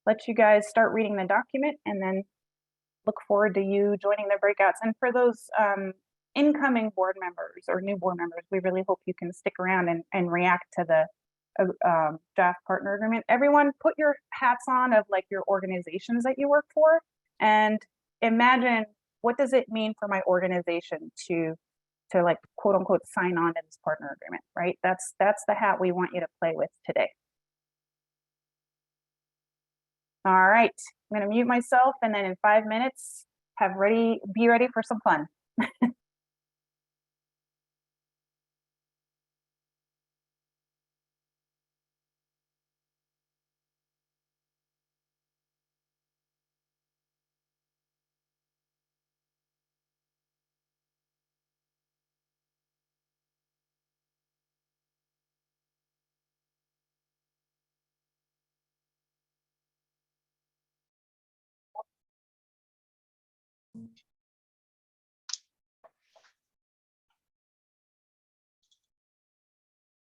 let you guys start reading the document, and then look forward to you joining the breakouts. And for those incoming board members or new board members, we really hope you can stick around and react to the draft partner agreement. Everyone put your hats on of like your organizations that you work for, and imagine, what does it mean for my organization to like quote unquote sign on to this partner agreement, right? That's the hat we want you to play with today. All right, I'm gonna mute myself, and then in 5 minutes, be ready for some fun.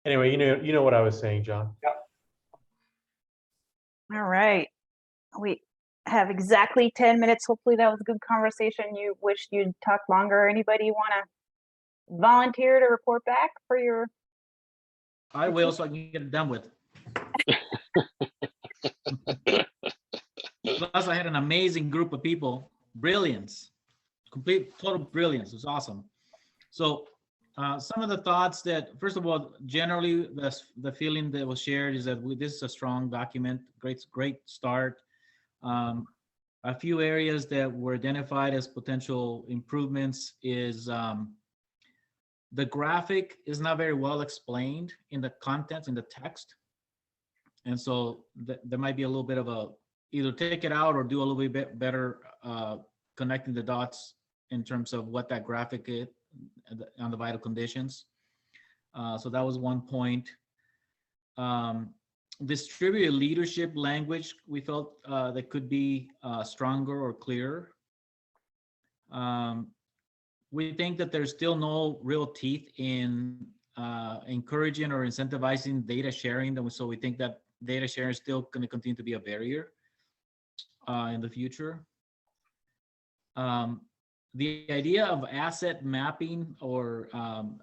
Anyway, you know what I was saying, John. Yep. All right, we have exactly 10 minutes. Hopefully that was a good conversation. You wish you'd talk longer. Anybody want to volunteer to report back for your? I will, so I can get it done with. Plus, I had an amazing group of people. Brilliance, complete, total brilliance. It was awesome. So some of the thoughts that, first of all, generally the feeling that was shared is that this is a strong document, great start. A few areas that were identified as potential improvements is the graphic is not very well explained in the content, in the text. And so there might be a little bit of a, either take it out or do a little bit better connecting the dots in terms of what that graphic is on the vital conditions. So that was one point. Distributed leadership language, we felt that could be stronger or clearer. We think that there's still no real teeth in encouraging or incentivizing data sharing. So we think that data sharing is still going to continue to be a barrier in the future. The idea of asset mapping or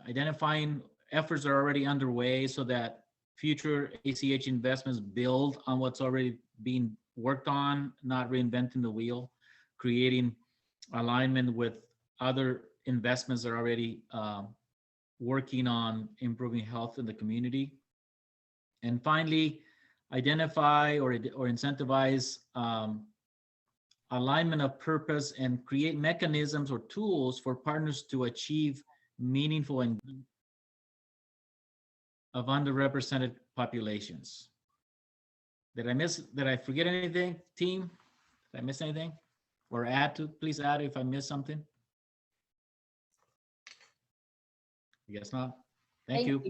identifying efforts that are already underway so that future ACH investments build on what's already being worked on, not reinventing the wheel, creating alignment with other investments that are already working on improving health in the community. And finally, identify or incentivize alignment of purpose and create mechanisms or tools for partners to achieve meaningful and of underrepresented populations. Did I forget anything, team? Did I miss anything? Or please add if I missed something. I guess not. Thank you.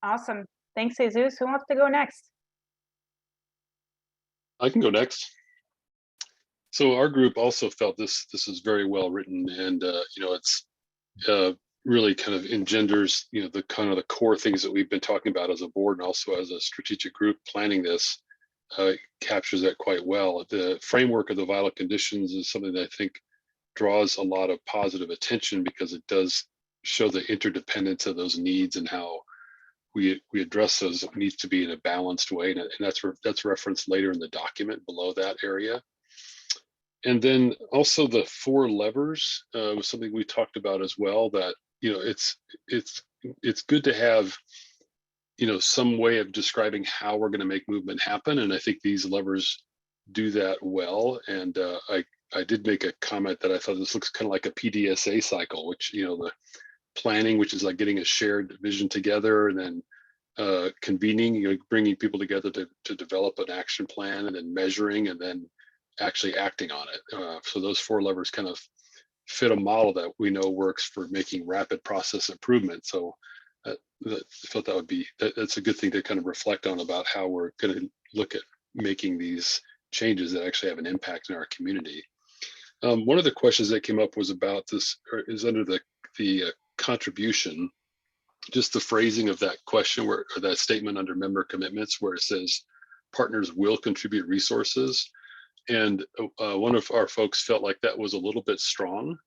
Awesome. Thanks, Jesus. Who wants to go next? I can go next. So our group also felt this is very well written, and it's really kind of engenders the kind of the core things that we've been talking about as a board and also as a strategic group planning this. Captures that quite well. The framework of the vital conditions is something that I think draws a lot of positive attention because it does show the interdependence of those needs and how we address those. It needs to be in a balanced way, and that's referenced later in the document below that area. And then also the 4 levers was something we talked about as well, that it's good to have some way of describing how we're going to make movement happen, and I think these levers do that well. And I did make a comment that I thought this looks kind of like a PDSA cycle, which the planning, which is like getting a shared vision together, and then convening, bringing people together to develop an action plan, and then measuring, and then actually acting on it. So those 4 levers kind of fit a model that we know works for making rapid process improvement. So I felt that would be, that's a good thing to kind of reflect on about how we're going to look at making these changes that actually have an impact in our community. One of the questions that came up was about this, or is under the contribution, just the phrasing of that question or that statement under member commitments where it says partners will contribute resources. And one of our folks felt like that was a little bit strong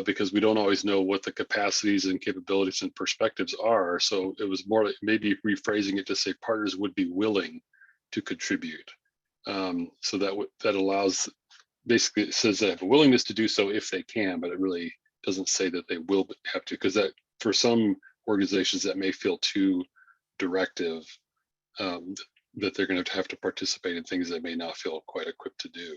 because we don't always know what the capacities and capabilities and perspectives are. So it was more like maybe rephrasing it to say partners would be willing to contribute. So that allows, basically it says they have a willingness to do so if they can, but it really doesn't say that they will have to, because that for some organizations that may feel too directive, that they're going to have to participate in things they may not feel quite equipped to do.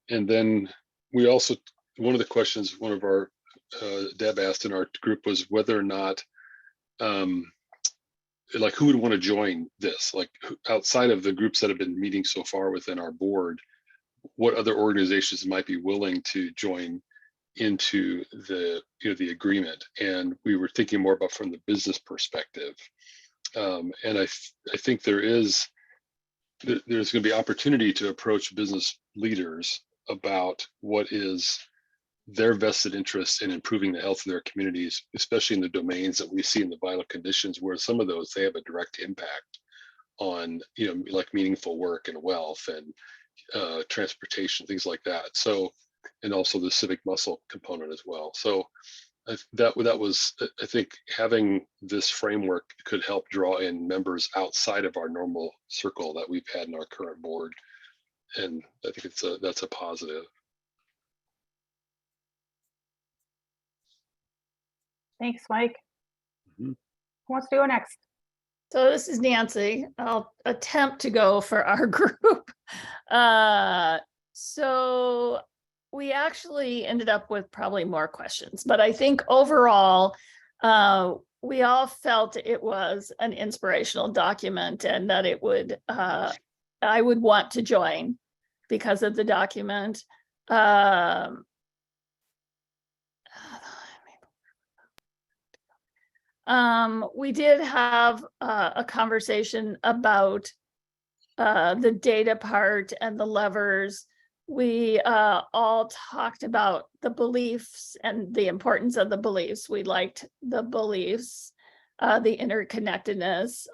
And then we also, one of the questions one of our Deb asked in our group was whether or not like who would want to join this, like outside of the groups that have been meeting so far within our board, what other organizations might be willing to join into the the agreement. And we were thinking more about from the business perspective. And I think there's going to be opportunity to approach business leaders about what is their vested interest in improving the health of their communities, especially in the domains that we see in the vital conditions, where some of those they have a direct impact on, like meaningful work and wealth and transportation, things like that. So, and also the civic muscle component as well. So that was, I think, having this framework could help draw in members outside of our normal circle that we've had in our current board, and I think that's a positive. Thanks, Mike. Mm-hmm. Who wants to go next? So this is Nancy. I'll attempt to go for our group. So we actually ended up with probably more questions, but I think overall, we all felt it was an inspirational document and that it would, I would want to join because of the document. We did have a conversation about the data part and the levers. We all talked about the beliefs and the importance of the beliefs. We liked the beliefs, the interconnectedness.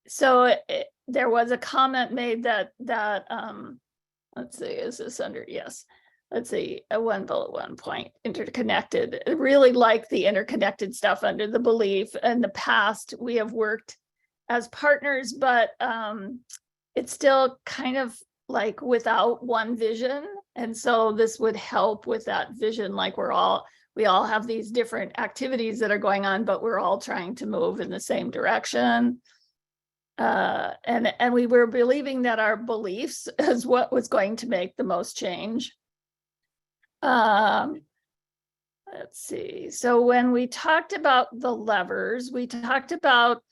So there was a comment made that let's see, is this under, yes. Let's see, a 1 bullet 1 point, interconnected. I really like the interconnected stuff under the belief. In the past, we have worked as partners, but it's still kind of like without one vision. And so this would help with that vision. Like we all have these different activities that are going on, but we're all trying to move in the same direction. And we were believing that our beliefs is what was going to make the most change. Let's see. So when we talked about the levers, we talked about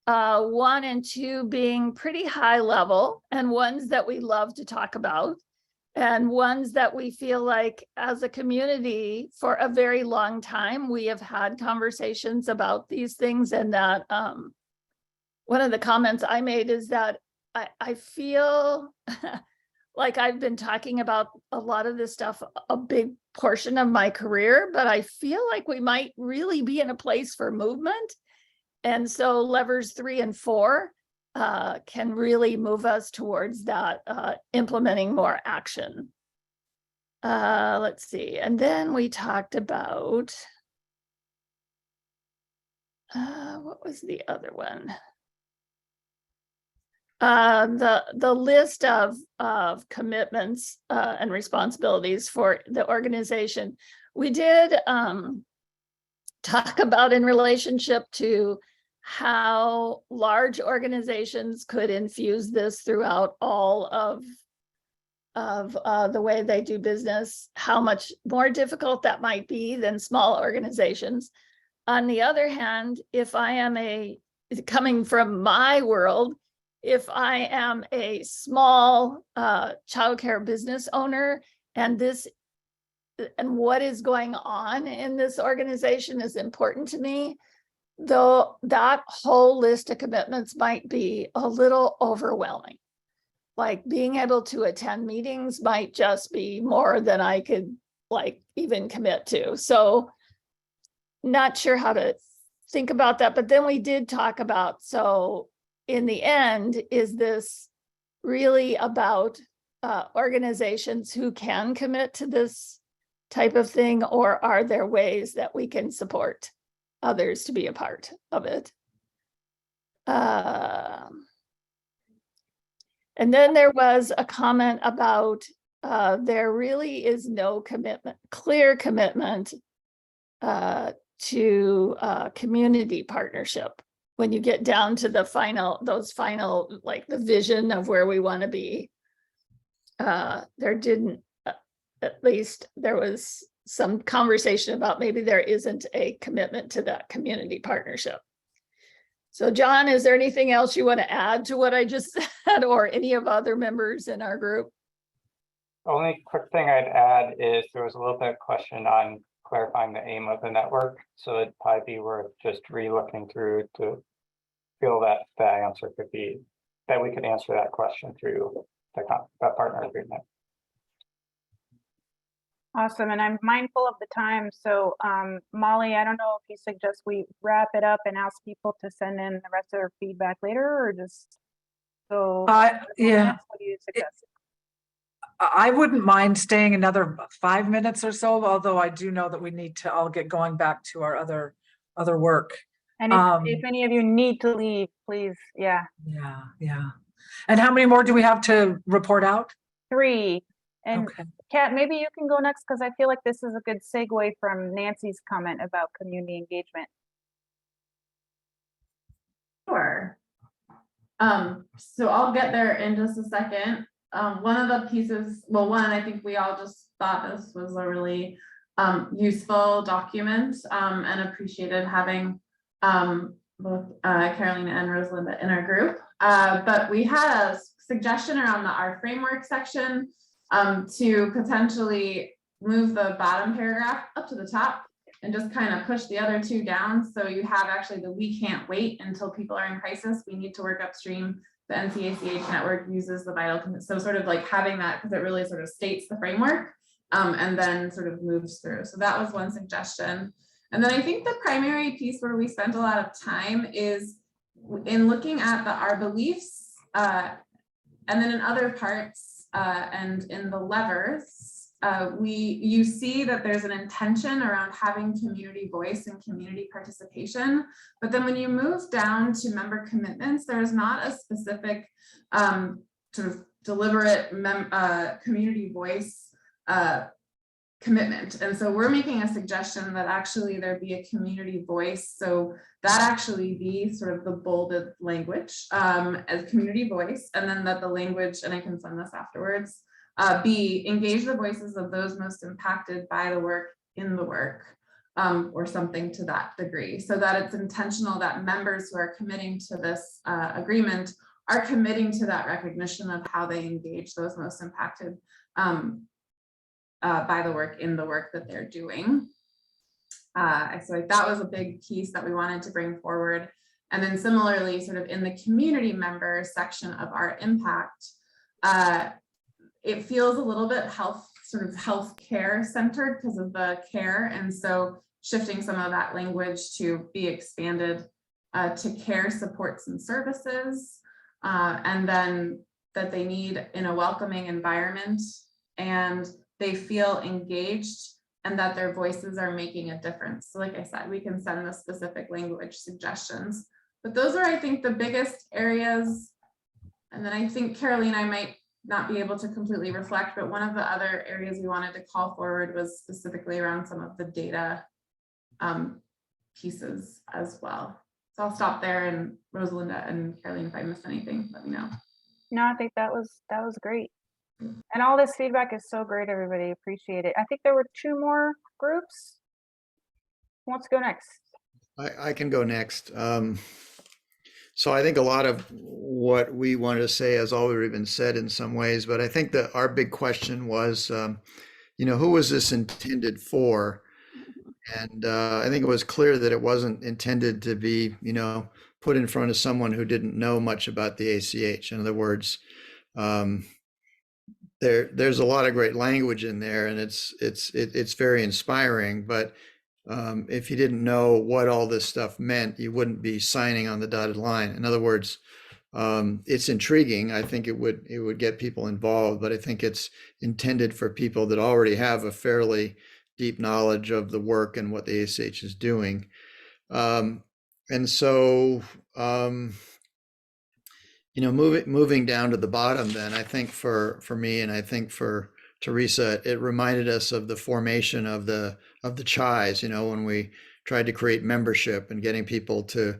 1 and 2 being pretty high level and ones that we love to talk about and ones that we feel like as a community for a very long time, we have had conversations about these things. And that one of the comments I made is that I feel like I've been talking about a lot of this stuff, a big portion of my career, but I feel like we might really be in a place for movement. And so levers 3 and 4 can really move us towards that, implementing more action. Let's see. And then we talked about, what was the other one? The list of commitments and responsibilities for the organization. We did talk about in relationship to how large organizations could infuse this throughout all of the way they do business, how much more difficult that might be than small organizations. On the other hand, if I am coming from my world, if I am a small childcare business owner and what is going on in this organization is important to me, though that whole list of commitments might be a little overwhelming. Like being able to attend meetings might just be more than I could like even commit to. So not sure how to think about that. But then we did talk about, so in the end, is this really about organizations who can commit to this type of thing, or are there ways that we can support others to be a part of it? And then there was a comment about there really is no clear commitment to community partnership. When you get down to the those final, like the vision of where we want to be, there didn't, at least there was some conversation about maybe there isn't a commitment to that community partnership. So John, is there anything else you want to add to what I just said, or any of other members in our group? Only quick thing I'd add is there was a little bit of question on clarifying the aim of the network. So it'd probably be worth just re-looking through to feel that the answer could be, that we could answer that question through the partner agreement. Awesome, and I'm mindful of the time. So Molly, I don't know if you suggest we wrap it up and ask people to send in the rest of their feedback later, or just so. Yeah. What do you suggest? I wouldn't mind staying another 5 minutes or so, although I do know that we need to all get going back to our other work. And if any of you need to leave, please, yeah. Yeah. And how many more do we have to report out? 3. And okay. Kat, maybe you can go next, because I feel like this is a good segue from Nancy's comment about community engagement. Sure. So I'll get there in just a second. One of the pieces, well, one, I think we all just thought this was a really useful document and appreciated having both Carolina and Rosalinda in our group. But we had a suggestion around our framework section to potentially move the bottom paragraph up to the top and just kind of push the other 2 down. So you have actually the "we can't wait until people are in crisis. We need to work upstream. The NCACH network uses the vital." So sort of like having that, because it really sort of states the framework and then sort of moves through. So that was one suggestion. And then I think the primary piece where we spent a lot of time is in looking at our beliefs and then in other parts and in the levers, you see that there's an intention around having community voice and community participation. But then when you move down to member commitments, there is not a specific sort of deliberate community voice commitment. And so we're making a suggestion that actually there be a community voice. So that actually be sort of the bolded language as community voice, and then that the language, and I can send this afterwards, be engage the voices of those most impacted by the work in the work, or something to that degree, so that it's intentional that members who are committing to this agreement are committing to that recognition of how they engage those most impacted by the work in the work that they're doing. So that was a big piece that we wanted to bring forward. And then similarly, sort of in the community member section of our impact, it feels a little bit healthcare centered because of the care. And so shifting some of that language to be expanded to care, supports, and services. And then that they need in a welcoming environment, and they feel engaged, and that their voices are making a difference. So like I said, we can send the specific language suggestions, but those are, I think, the biggest areas. And then I think Carolina, I might not be able to completely reflect, but one of the other areas we wanted to call forward was specifically around some of the data pieces as well. So I'll stop there, and Rosalinda and Carolina, if I missed anything, let me know. No, I think that was great. And all this feedback is so great, everybody. Appreciate it. I think there were 2 more groups. Who wants to go next? I can go next. So I think a lot of what we wanted to say has already been said in some ways, but I think that our big question was, who was this intended for? And I think it was clear that it wasn't intended to be, put in front of someone who didn't know much about the ACH. In other words, there's a lot of great language in there, and it's very inspiring. But if you didn't know what all this stuff meant, you wouldn't be signing on the dotted line. In other words, it's intriguing. I think it would get people involved, but I think it's intended for people that already have a fairly deep knowledge of the work and what the ACH is doing. And so, moving down to the bottom, then I think for me, and I think for Teresa, it reminded us of the formation of the CHIs, when we tried to create membership and getting people to,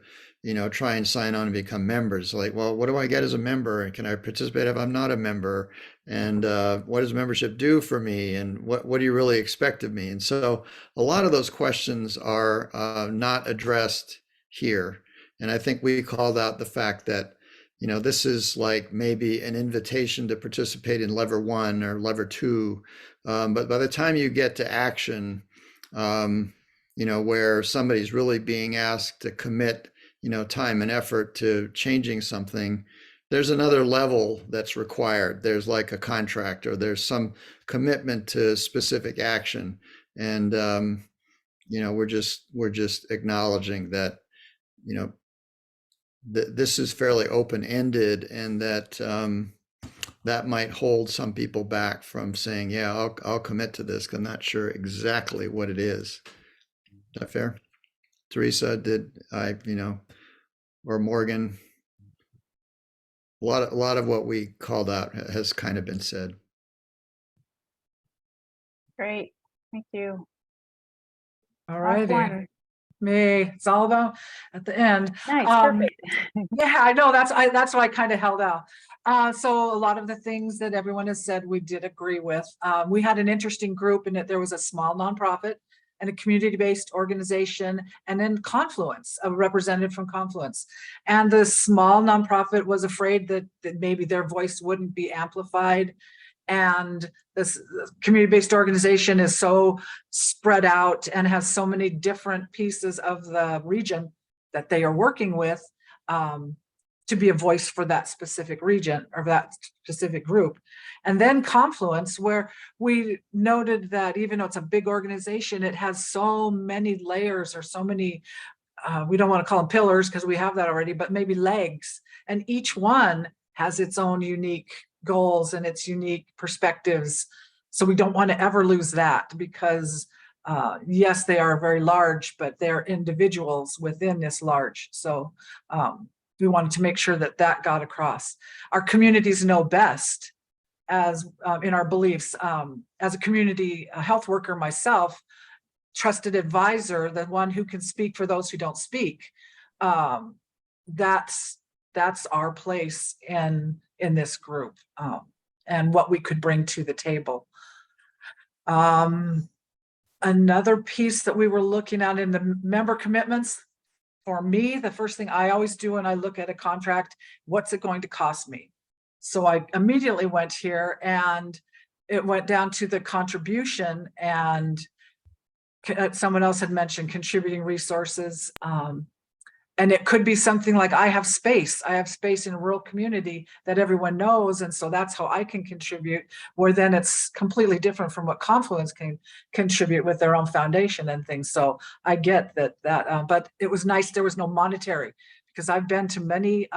try and sign on and become members. Like, well, what do I get as a member? And can I participate if I'm not a member? And what does membership do for me? And what do you really expect of me? And so a lot of those questions are not addressed here. And I think we called out the fact that, this is like maybe an invitation to participate in lever 1 or lever 2. But by the time you get to action, where somebody's really being asked to commit, time and effort to changing something, there's another level that's required. There's like a contract, or there's some commitment to specific action. And, we're just acknowledging that, this is fairly open-ended, and that that might hold some people back from saying, yeah, I'll commit to this, 'cause I'm not sure exactly what it is. Is that fair? Teresa, did I, or Morgan? A lot of what we called out has kind of been said. Great, thank you. All Last righty. one. Me, it's all about at the end. Nice, perfect. Yeah, I know, that's why I kind of held out. So a lot of the things that everyone has said, we did agree with. We had an interesting group in that there was a small nonprofit and a community-based organization, and then Confluence, a representative from Confluence. And the small nonprofit was afraid that maybe their voice wouldn't be amplified. And this community-based organization is so spread out and has so many different pieces of the region that they are working with, to be a voice for that specific region or that specific group. And then Confluence, where we noted that even though it's a big organization, it has so many layers, or so many, we don't want to call them pillars because we have that already, but maybe legs. And each one has its own unique goals and its unique perspectives. So we don't want to ever lose that, because yes, they are very large, but they're individuals within this large. So we wanted to make sure that that got across. Our communities know best, as in our beliefs. As a community health worker myself, trusted advisor, the one who can speak for those who don't speak. That's our place in this group, and what we could bring to the table. Another piece that we were looking at in the member commitments, for me, the first thing I always do when I look at a contract, what's it going to cost me? So I immediately went here, and it went down to the contribution, and someone else had mentioned contributing resources. And it could be something like, I have space in a rural community that everyone knows. And so that's how I can contribute, where then it's completely different from what Confluence can contribute with their own foundation and things. So I get that, but it was nice. There was no monetary, because I've been to many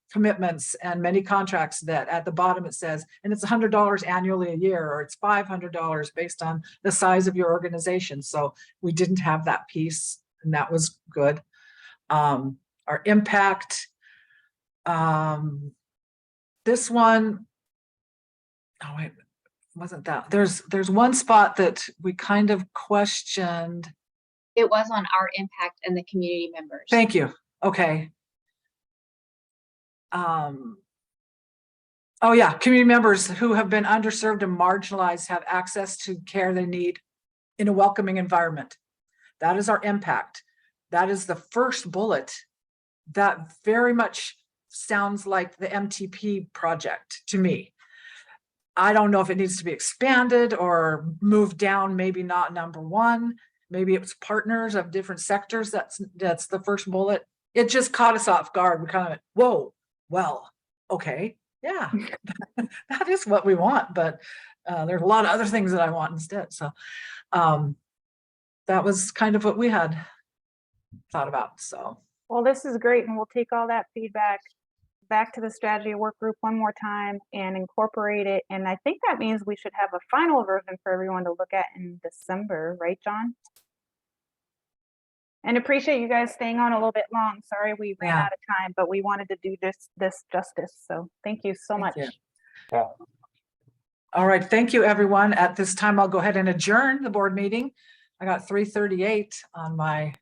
commitments and many contracts that at the bottom it says, and it's $100 annually a year, or it's $500 based on the size of your organization. So we didn't have that piece, and that was good. Our impact, this one, oh wait, wasn't that, there's one spot that we kind of questioned. It was on our impact and the community members. Thank you. Okay. Oh yeah, community members who have been underserved and marginalized have access to care they need in a welcoming environment. That is our impact. That is the first bullet that very much sounds like the MTP project to me. I don't know if it needs to be expanded or moved down, maybe not number one. Maybe it was partners of different sectors. That's the first bullet. It just caught us off guard. We kind of went, whoa, well, okay, yeah, that is what we want, but there's a lot of other things that I want instead. So that was kind of what we had thought about. So, Well, this is great, and we'll take all that feedback back to the strategy work group one more time and incorporate it. And I think that means we should have a final version for everyone to look at in December, right, John? And appreciate you guys staying on a little bit long. Sorry we ran out of time, but we wanted to do this justice. So thank you so much. Yeah. All right, thank you, everyone. At this time, I'll go ahead and adjourn the board meeting. I got 3:38 on my